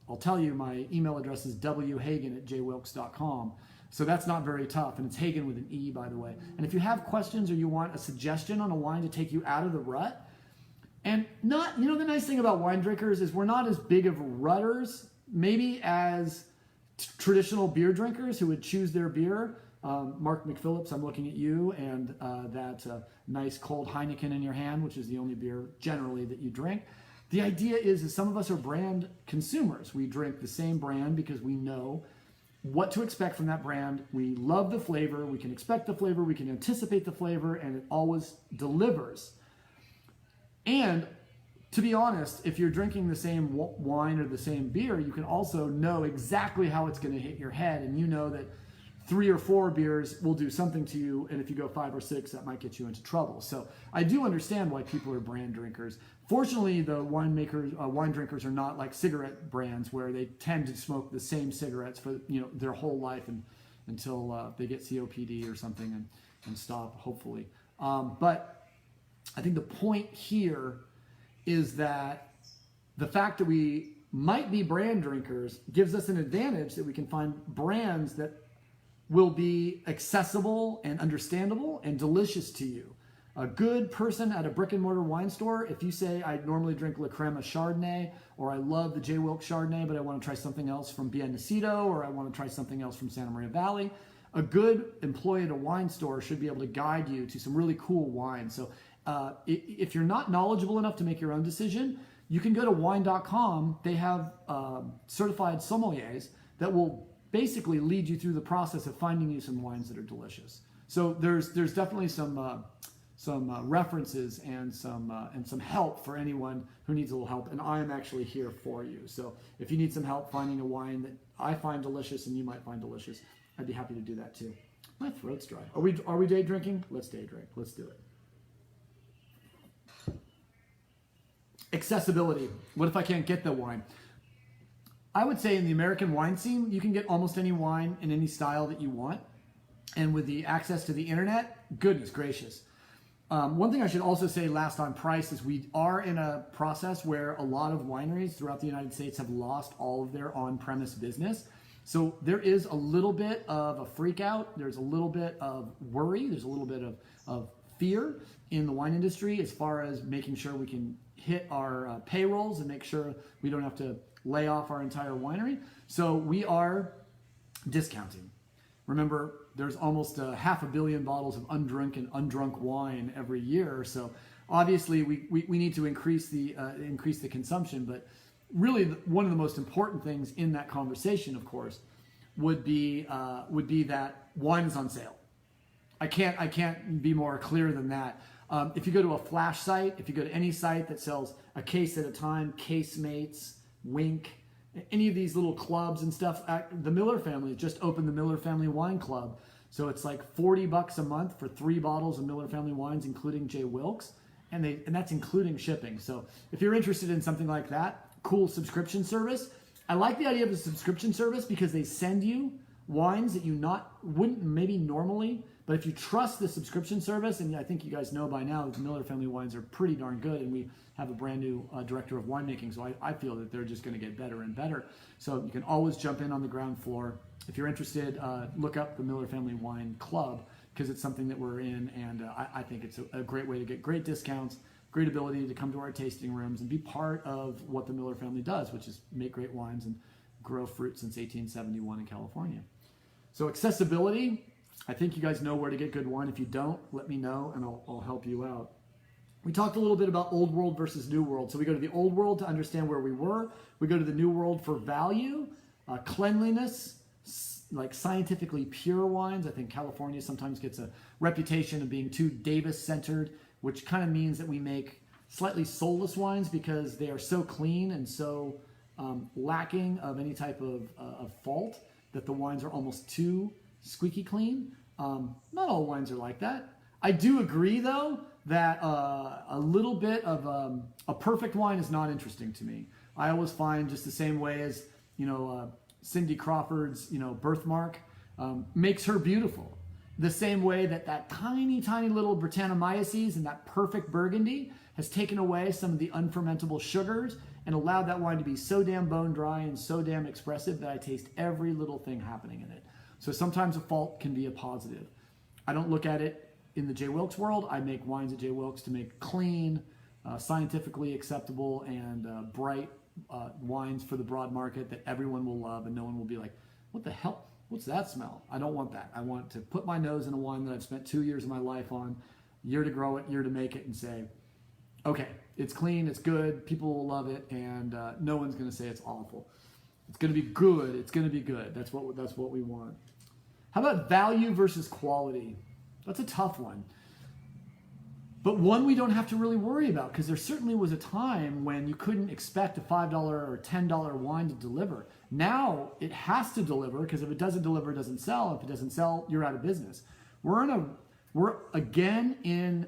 I'll tell you, my email address is whagen@jwilkes.com. So that's not very tough. And it's Hagen with an E, by the way. And if you have questions or you want a suggestion on a wine to take you out of the rut, and the nice thing about wine drinkers is we're not as big of rutters, maybe as traditional beer drinkers who would choose their beer. Mark McPhillips, I'm looking at you, and that nice cold Heineken in your hand, which is the only beer generally that you drink. The idea is some of us are brand consumers. We drink the same brand because we know what to expect from that brand. We love the flavor. We can expect the flavor. We can anticipate the flavor, and it always delivers. And to be honest, if you're drinking the same wine or the same beer, you can also know exactly how it's going to hit your head, and you know that 3 or 4 beers will do something to you, and if you go 5 or 6, that might get you into trouble. So I do understand why people are brand drinkers. Fortunately, the wine drinkers are not like cigarette brands where they tend to smoke the same cigarettes for their whole life until they get COPD or something and stop, hopefully. But I think the point here is that the fact that we might be brand drinkers gives us an advantage that we can find brands that will be accessible and understandable and delicious to you. A good person at a brick and mortar wine store, if you say, I normally drink La Crema Chardonnay, or I love the J. Wilkes Chardonnay, but I want to try something else from Bien Nacido, or I want to try something else from Santa Maria Valley, a good employee at a wine store should be able to guide you to some really cool wine. So if you're not knowledgeable enough to make your own decision, you can go to wine.com. They have certified sommeliers that will basically lead you through the process of finding you some wines that are delicious. So there's definitely some references and some help for anyone who needs a little help. And I am actually here for you. So if you need some help finding a wine that I find delicious and you might find delicious, I'd be happy to do that too. My throat's dry. Are we day drinking? Let's day drink. Let's do it. Accessibility. What if I can't get the wine? I would say in the American wine scene, you can get almost any wine in any style that you want. And with the access to the internet, goodness gracious. One thing I should also say last on price is we are in a process where a lot of wineries throughout the United States have lost all of their on-premise business. So there is a little bit of a freak out. There's a little bit of worry. There's a little bit of fear in the wine industry as far as making sure we can hit our payrolls and make sure we don't have to lay off our entire winery. So we are discounting. Remember, there's almost 500 million bottles of undrunk wine every year. So obviously we need to increase the consumption. But really, one of the most important things in that conversation, of course, would be that wine is on sale. I can't be more clear than that. If you go to a flash site, if you go to any site that sells a case at a time, Casemates, Wink, any of these little clubs and stuff, the Miller family just opened the Miller Family Wine Club. So it's like $40 a month for 3 bottles of Miller Family wines, including J. Wilkes, and that's including shipping. So if you're interested in something like that, cool subscription service. I like the idea of a subscription service because they send you wines that you wouldn't maybe normally, but if you trust the subscription service, and I think you guys know by now that the Miller family wines are pretty darn good, and we have a brand new director of winemaking, so I feel that they're just going to get better and better. So you can always jump in on the ground floor. If you're interested, look up the Miller Family Wine Club, because it's something that we're in, and I think it's a great way to get great discounts, great ability to come to our tasting rooms and be part of what the Miller family does, which is make great wines and grow fruit since 1871 in California. So accessibility, I think you guys know where to get good wine. If you don't, let me know and I'll help you out. We talked a little bit about old world versus new world. So we go to the old world to understand where we were. We go to the new world for value, cleanliness, like scientifically pure wines. I think California sometimes gets a reputation of being too Davis-centered, which kind of means that we make slightly soulless wines because they are so clean and so lacking of any type of fault that the wines are almost too squeaky clean. Not all wines are like that. I do agree, though, that a little bit of a perfect wine is not interesting to me. I always find just the same way as, Cindy Crawford's, birthmark makes her beautiful. The same way that tiny, tiny little Brettanomyces and that perfect Burgundy has taken away some of the unfermentable sugars and allowed that wine to be so damn bone dry and so damn expressive that I taste every little thing happening in it. So sometimes a fault can be a positive. I don't look at it in the J. Wilkes world. I make wines at J. Wilkes to make clean, scientifically acceptable, and bright wines for the broad market that everyone will love, and no one will be like, what the hell? What's that smell? I don't want that. I want to put my nose in a wine that I've spent 2 years of my life on, year to grow it, year to make it, and say, okay, it's clean, it's good, people will love it, and no one's going to say it's awful. It's going to be good. It's going to be good. That's what we want. How about value versus quality? That's a tough one. But one we don't have to really worry about, because there certainly was a time when you couldn't expect a $5 or $10 wine to deliver. Now it has to deliver, because if it doesn't deliver, it doesn't sell. If it doesn't sell, you're out of business. We're again in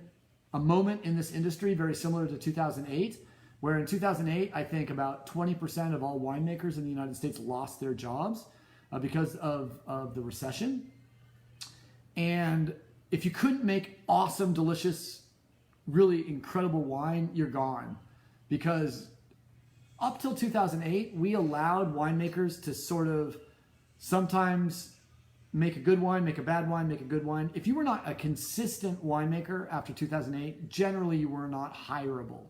a moment in this industry very similar to 2008, where in 2008, I think about 20% of all winemakers in the United States lost their jobs because of the recession. And if you couldn't make awesome, delicious, really incredible wine, you're gone. Because up till 2008, we allowed winemakers to sort of sometimes make a good wine, make a bad wine, make a good wine. If you were not a consistent winemaker after 2008, generally you were not hireable.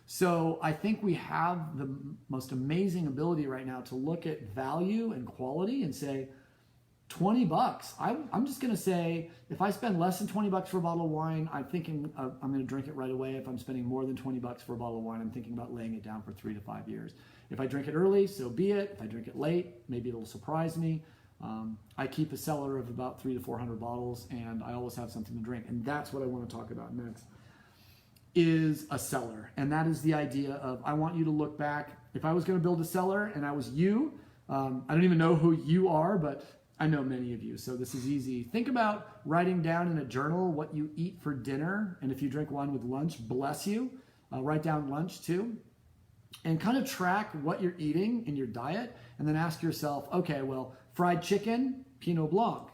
So I think we have the most amazing ability right now to look at value and quality and say, $20. I'm just going to say, if I spend less than $20 for a bottle of wine, I'm thinking I'm going to drink it right away. If I'm spending more than $20 for a bottle of wine, I'm thinking about laying it down for 3 to 5 years. If I drink it early, so be it. If I drink it late, maybe it'll surprise me. I keep a cellar of about 300 to 400 bottles, and I always have something to drink. And that's what I want to talk about next, is a cellar. And that is the idea of, I want you to look back. If I was going to build a cellar and I was you, I don't even know who you are, but I know many of you, so this is easy. Think about writing down in a journal what you eat for dinner, and if you drink wine with lunch, bless you. Write down lunch too, and kind of track what you're eating in your diet, and then ask yourself, okay, well, fried chicken, Pinot Blanc,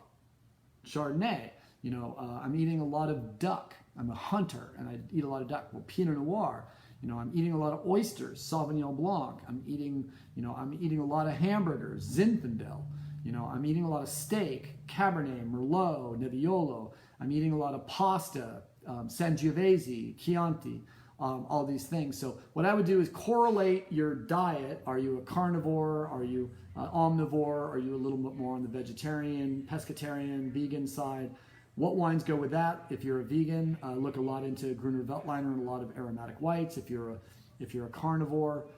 Chardonnay. I'm eating a lot of duck. I'm a hunter, and I eat a lot of duck. Well, Pinot Noir. I'm eating a lot of oysters, Sauvignon Blanc. I'm eating a lot of hamburgers, Zinfandel. I'm eating a lot of steak, Cabernet, Merlot, Nebbiolo. I'm eating a lot of pasta, Sangiovese, Chianti, all these things. So what I would do is correlate your diet. Are you a carnivore? Are you omnivore? Are you a little bit more on the vegetarian, pescatarian, vegan side? What wines go with that? If you're a vegan, look a lot into Gruner Veltliner and a lot of aromatic whites. If you're a carnivore,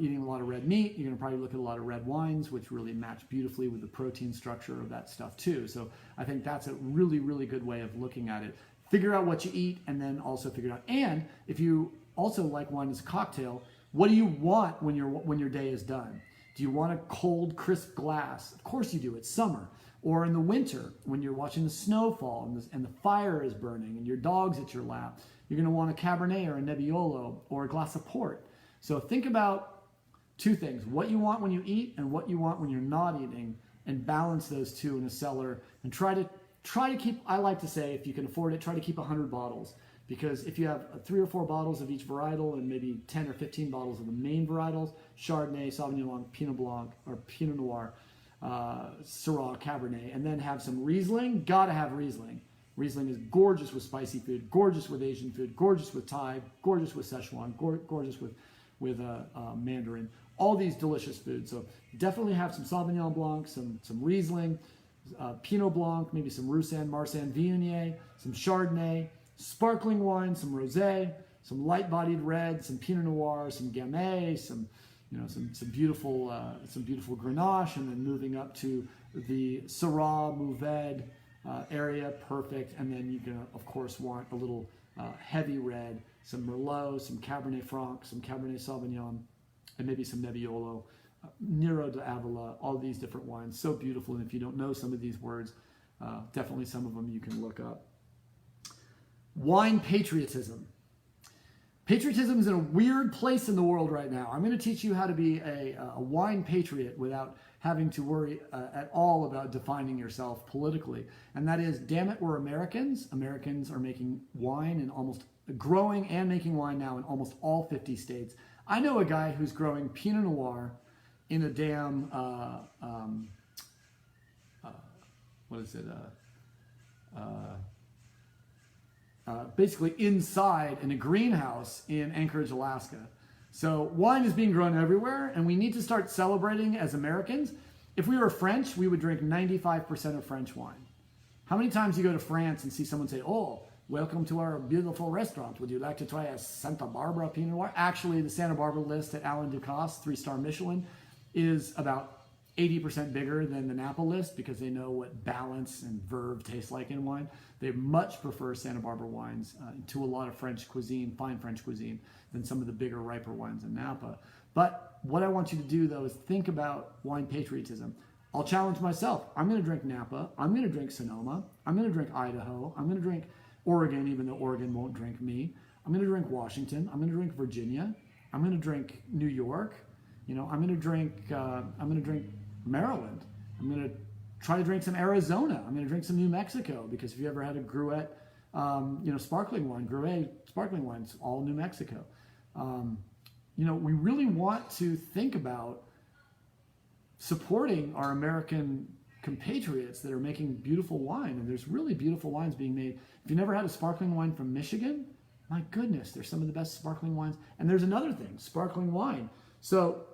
eating a lot of red meat, you're going to probably look at a lot of red wines, which really match beautifully with the protein structure of that stuff too. So I think that's a really, really good way of looking at it. Figure out what you eat, and then also figure it out. And if you also like wine as a cocktail, what do you want when your day is done? Do you want a cold, crisp glass? Of course you do. It's summer. Or in the winter, when you're watching the snow fall and the fire is burning and your dog's at your lap, you're going to want a Cabernet or a Nebbiolo or a glass of port. So think about two things: what you want when you eat and what you want when you're not eating, and balance those two in a cellar and try to keep, I like to say, if you can afford it, try to keep 100 bottles. Because if you have 3 or 4 bottles of each varietal and maybe 10 or 15 bottles of the main varietals, Chardonnay, Sauvignon Blanc, Pinot Blanc, or Pinot Noir, Syrah, Cabernet, and then have some Riesling, gotta have Riesling. Riesling is gorgeous with spicy food, gorgeous with Asian food, gorgeous with Thai, gorgeous with Szechuan, gorgeous with Mandarin. All these delicious foods. So definitely have some Sauvignon Blanc, some Riesling, Pinot Blanc, maybe some Roussanne, Marsanne, Viognier, some Chardonnay, sparkling wine, some rosé, some light-bodied red, some Pinot Noir, some Gamay, some beautiful Grenache, and then moving up to the Syrah, Mourvèdre area, perfect. And then you're gonna, of course, want a little heavy red, some Merlot, some Cabernet Franc, some Cabernet Sauvignon, and maybe some Nebbiolo, Nero d'Avola, all these different wines. So beautiful. And if you don't know some of these words, definitely some of them you can look up. Wine patriotism. Patriotism is in a weird place in the world right now. I'm going to teach you how to be a wine patriot without having to worry at all about defining yourself politically. And that is, damn it, we're Americans. Americans are making wine in almost, growing and making wine now in almost all 50 states. I know a guy who's growing Pinot Noir in a damn, basically inside in a greenhouse in Anchorage, Alaska. So wine is being grown everywhere, and we need to start celebrating as Americans. If we were French, we would drink 95% of French wine. How many times you go to France and see someone say, "Oh, welcome to our beautiful restaurant. Would you like to try a Santa Barbara Pinot Noir?" Actually, the Santa Barbara list at Alain Ducasse, 3-star Michelin, is about 80% bigger than the Napa list because they know what balance and verve tastes like in wine. They much prefer Santa Barbara wines to a lot of French cuisine, fine French cuisine, than some of the bigger, riper wines in Napa. But what I want you to do, though, is think about wine patriotism. I'll challenge myself. I'm going to drink Napa. I'm going to drink Sonoma. I'm going to drink Idaho. I'm going to drink Oregon, even though Oregon won't drink me. I'm going to drink Washington. I'm going to drink Virginia. I'm going to drink New York. I'm going to drink Maryland. I'm going to try to drink some Arizona. I'm going to drink some New Mexico, because if you ever had a Gruet, sparkling wine, Gruet sparkling wines, all New Mexico. We really want to think about supporting our American compatriots that are making beautiful wine. And there's really beautiful wines being made. If you never had a sparkling wine from Michigan, my goodness, there's some of the best sparkling wines. And there's another thing, sparkling wine. So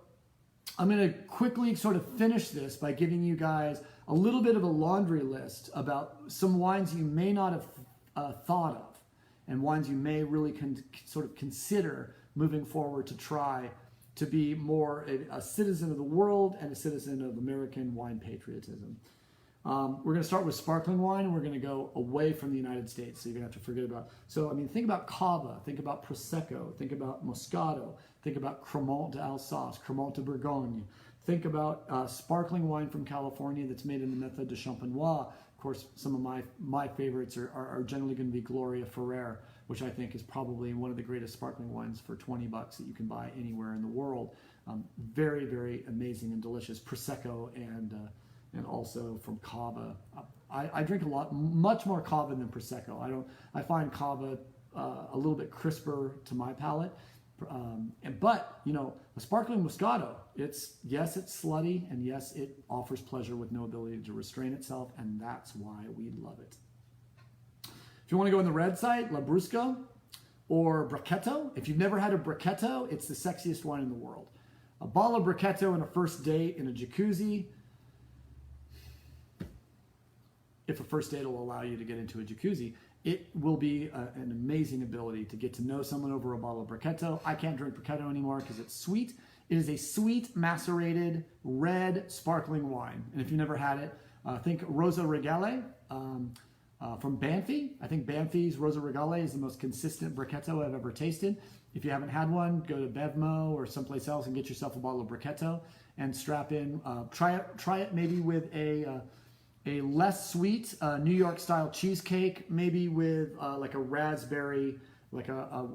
I'm going to quickly sort of finish this by giving you guys a little bit of a laundry list about some wines you may not have thought of, and wines you may really sort of consider moving forward to try to be more a citizen of the world and a citizen of American wine patriotism. We're going to start with sparkling wine, and we're going to go away from the United States, so you're going to have to forget about. So, think about Cava, think about Prosecco, think about Moscato, think about Cremant d'Alsace, Cremant de Bourgogne. Think about sparkling wine from California that's made in the Method de Champenois. Of course, some of my favorites are generally going to be Gloria Ferrer, which I think is probably one of the greatest sparkling wines for $20 that you can buy anywhere in the world. Very, very amazing and delicious. Prosecco and also from Cava. I drink much more Cava than Prosecco. I find Cava a little bit crisper to my palate. But a sparkling Moscato, it's slutty, and yes, it offers pleasure with no ability to restrain itself, and that's why we love it. If you want to go on the red side, Lambrusco or Bracchetto. If you've never had a Bracchetto, it's the sexiest wine in the world. A bottle of Bracchetto and a first date in a jacuzzi. If a first date will allow you to get into a jacuzzi, it will be an amazing ability to get to know someone over a bottle of Bracchetto. I can't drink Bracchetto anymore because it's sweet. It is a sweet, macerated, red, sparkling wine. And if you've never had it, think Rosa Regale from Banfi. I think Banfi's Rosa Regale is the most consistent Bracchetto I've ever tasted. If you haven't had one, go to Bevmo or someplace else and get yourself a bottle of Bracchetto and strap in. Try it maybe with a less sweet New York style cheesecake, maybe with like a raspberry, like a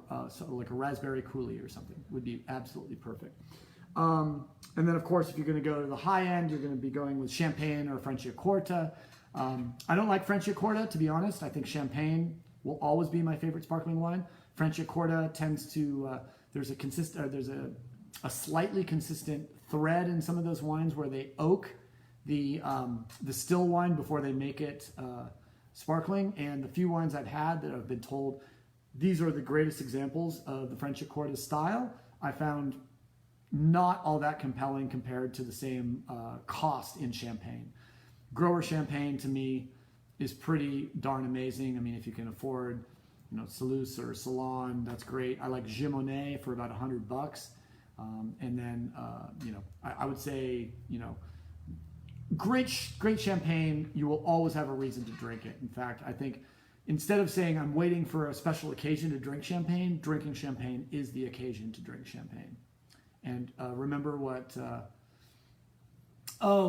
raspberry coulis or something, would be absolutely perfect. And then, of course, if you're going to go to the high end, you're going to be going with Champagne or Franciacorta. I don't like Franciacorta, to be honest. I think Champagne will always be my favorite sparkling wine. Franciacorta tends to there's a slightly consistent thread in some of those wines where they oak the still wine before they make it sparkling. And the few wines I've had that I've been told these are the greatest examples of the Franciacorta style, I found not all that compelling compared to the same cost in Champagne. Grower Champagne to me is pretty darn amazing. I mean, if you can afford, Salus or Salon, that's great. I like Gimonet for about $100. And then, I would say, great champagne, you will always have a reason to drink it. In fact, I think instead of saying I'm waiting for a special occasion to drink champagne, drinking champagne is the occasion to drink champagne. And remember what, a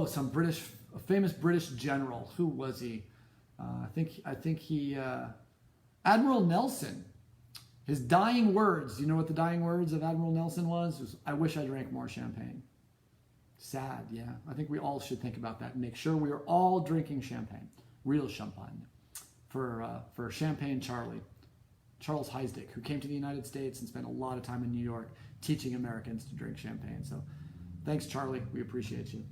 famous British general, who was he? I think he, Admiral Nelson. His dying words, you know what the dying words of Admiral Nelson was, I wish I drank more champagne. Sad, yeah. I think we all should think about that and make sure we are all drinking champagne, real champagne. For Champagne Charles Heisdick, who came to the United States and spent a lot of time in New York teaching Americans to drink champagne. So thanks, Charlie. We appreciate you.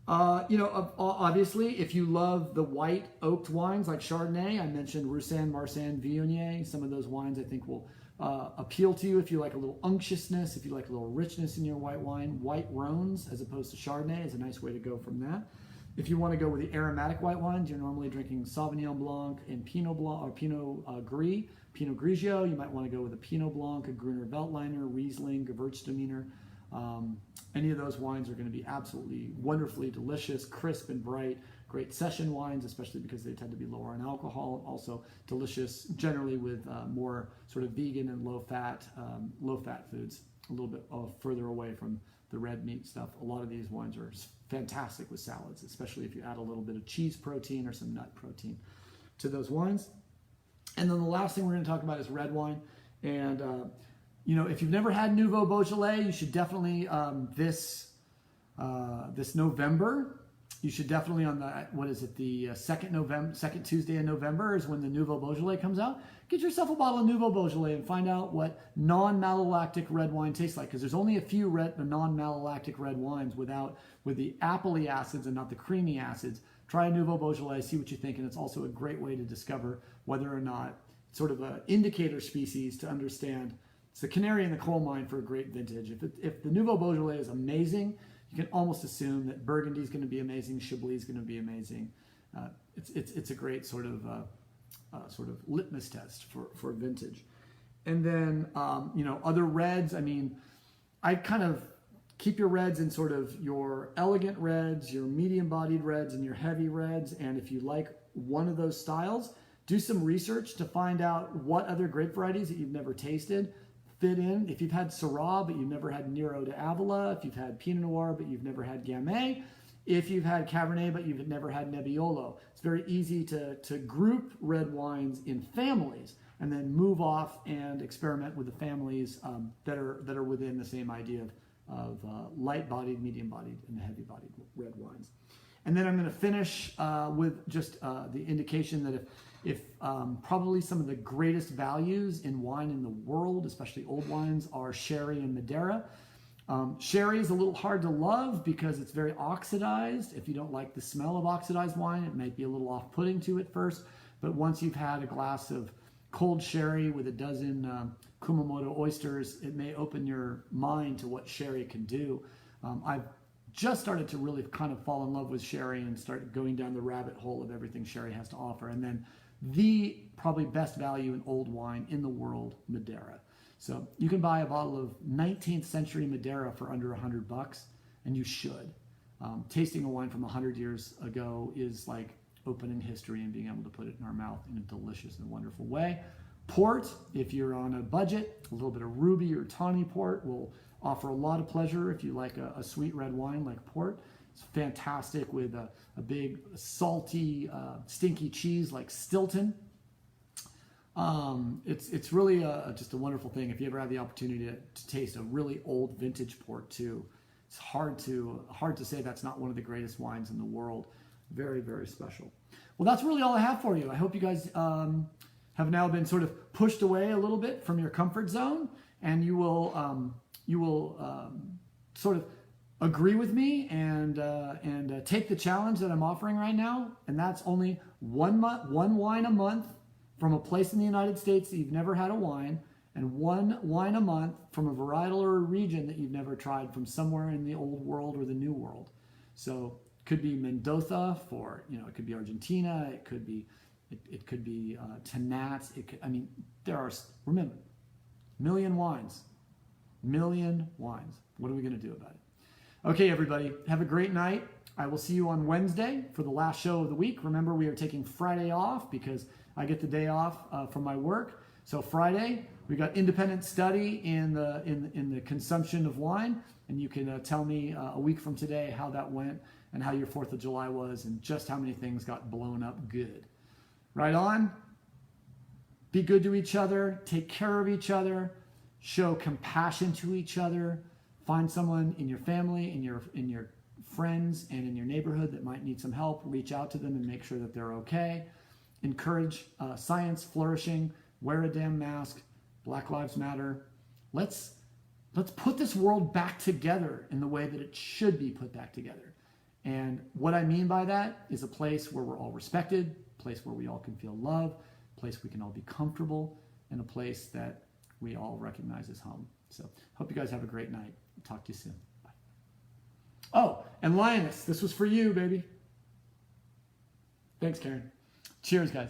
Obviously, if you love the white oaked wines like Chardonnay, I mentioned Roussanne, Marsanne, Viognier. Some of those wines I think will appeal to you if you like a little unctuousness, if you like a little richness in your white wine. White Rhônes as opposed to Chardonnay is a nice way to go from that. If you want to go with the aromatic white wines, you're normally drinking Sauvignon Blanc and Pinot Blanc or Pinot Gris, Pinot Grigio. You might want to go with a Pinot Blanc, a Gruner Veltliner, Riesling, Gewürztraminer. Any of those wines are going to be absolutely wonderfully delicious, crisp and bright, great session wines, especially because they tend to be lower in alcohol. Also delicious generally with more sort of vegan and low-fat foods, a little bit further away from the red meat stuff. A lot of these wines are fantastic with salads, especially if you add a little bit of cheese protein or some nut protein to those wines. And then the last thing we're going to talk about is red wine. And if you've never had Nouveau Beaujolais, you should definitely this November. You should definitely on the second Tuesday in November is when the Nouveau Beaujolais comes out. Get yourself a bottle of Nouveau Beaujolais and find out what non-malolactic red wine tastes like. Because there's only a few non-malolactic red wines with the appley acids and not the creamy acids. Try a Nouveau Beaujolais, see what you think, and it's also a great way to discover whether or not it's sort of an indicator species to understand. It's the canary in the coal mine for a great vintage. If the Nouveau Beaujolais is amazing, you can almost assume that Burgundy is going to be amazing, Chablis is going to be amazing. It's a great sort of litmus test for vintage. And then other reds. I mean, I kind of keep your reds in sort of your elegant reds, your medium-bodied reds, and your heavy reds. And if you like one of those styles, do some research to find out what other grape varieties that you've never tasted fit in. If you've had Syrah, but you've never had Nero de Avila, if you've had Pinot Noir, but you've never had Gamay, if you've had Cabernet, but you've never had Nebbiolo. It's very easy to group red wines in families and then move off and experiment with the families that are within the same idea of light-bodied, medium-bodied, and heavy-bodied red wines. And then I'm going to finish with just the indication that if probably some of the greatest values in wine in the world, especially old wines, are sherry and Madeira. Sherry is a little hard to love because it's very oxidized. If you don't like the smell of oxidized wine, it might be a little off-putting to at first. But once you've had a glass of cold sherry with a dozen Kumamoto oysters, it may open your mind to what sherry can do. I've just started to really kind of fall in love with sherry and start going down the rabbit hole of everything sherry has to offer. And then the probably best value in old wine in the world, Madeira. So you can buy a bottle of 19th century Madeira for under $100, and you should. Tasting a wine from 100 years ago is like opening history and being able to put it in our mouth in a delicious and wonderful way. Port, if you're on a budget, a little bit of ruby or tawny port will offer a lot of pleasure if you like a sweet red wine like port. It's fantastic with a big salty, stinky cheese like Stilton. It's really just a wonderful thing. If you ever have the opportunity to taste a really old vintage port too, it's hard to say that's not one of the greatest wines in the world. Very, very special. Well, that's really all I have for you. I hope you guys have now been sort of pushed away a little bit from your comfort zone, and you will sort of agree with me and take the challenge that I'm offering right now. And that's only one wine a month from a place in the United States that you've never had a wine, and one wine a month from a varietal or a region that you've never tried from somewhere in the old world or the new world. So it could be Mendoza it could be Argentina, it could be Tannat. There are, remember, million wines. What are we going to do about it? Okay, everybody, have a great night. I will see you on Wednesday for the last show of the week. Remember, we are taking Friday off because I get the day off from my work. So Friday, we got independent study in the consumption of wine, and you can tell me a week from today how that went and how your 4th of July was and just how many things got blown up good. Right on. Be good to each other. Take care of each other. Show compassion to each other. Find someone in your family, in your friends, and in your neighborhood that might need some help. Reach out to them and make sure that they're okay. Encourage science flourishing. Wear a damn mask. Black Lives Matter. Let's put this world back together in the way that it should be put back together. And what I mean by that is a place where we're all respected, a place where we all can feel love, a place we can all be comfortable, and a place that we all recognize as home. So hope you guys have a great night. Talk to you soon. Bye. Oh, and Lioness, this was for you, baby. Thanks, Karen. Cheers, guys.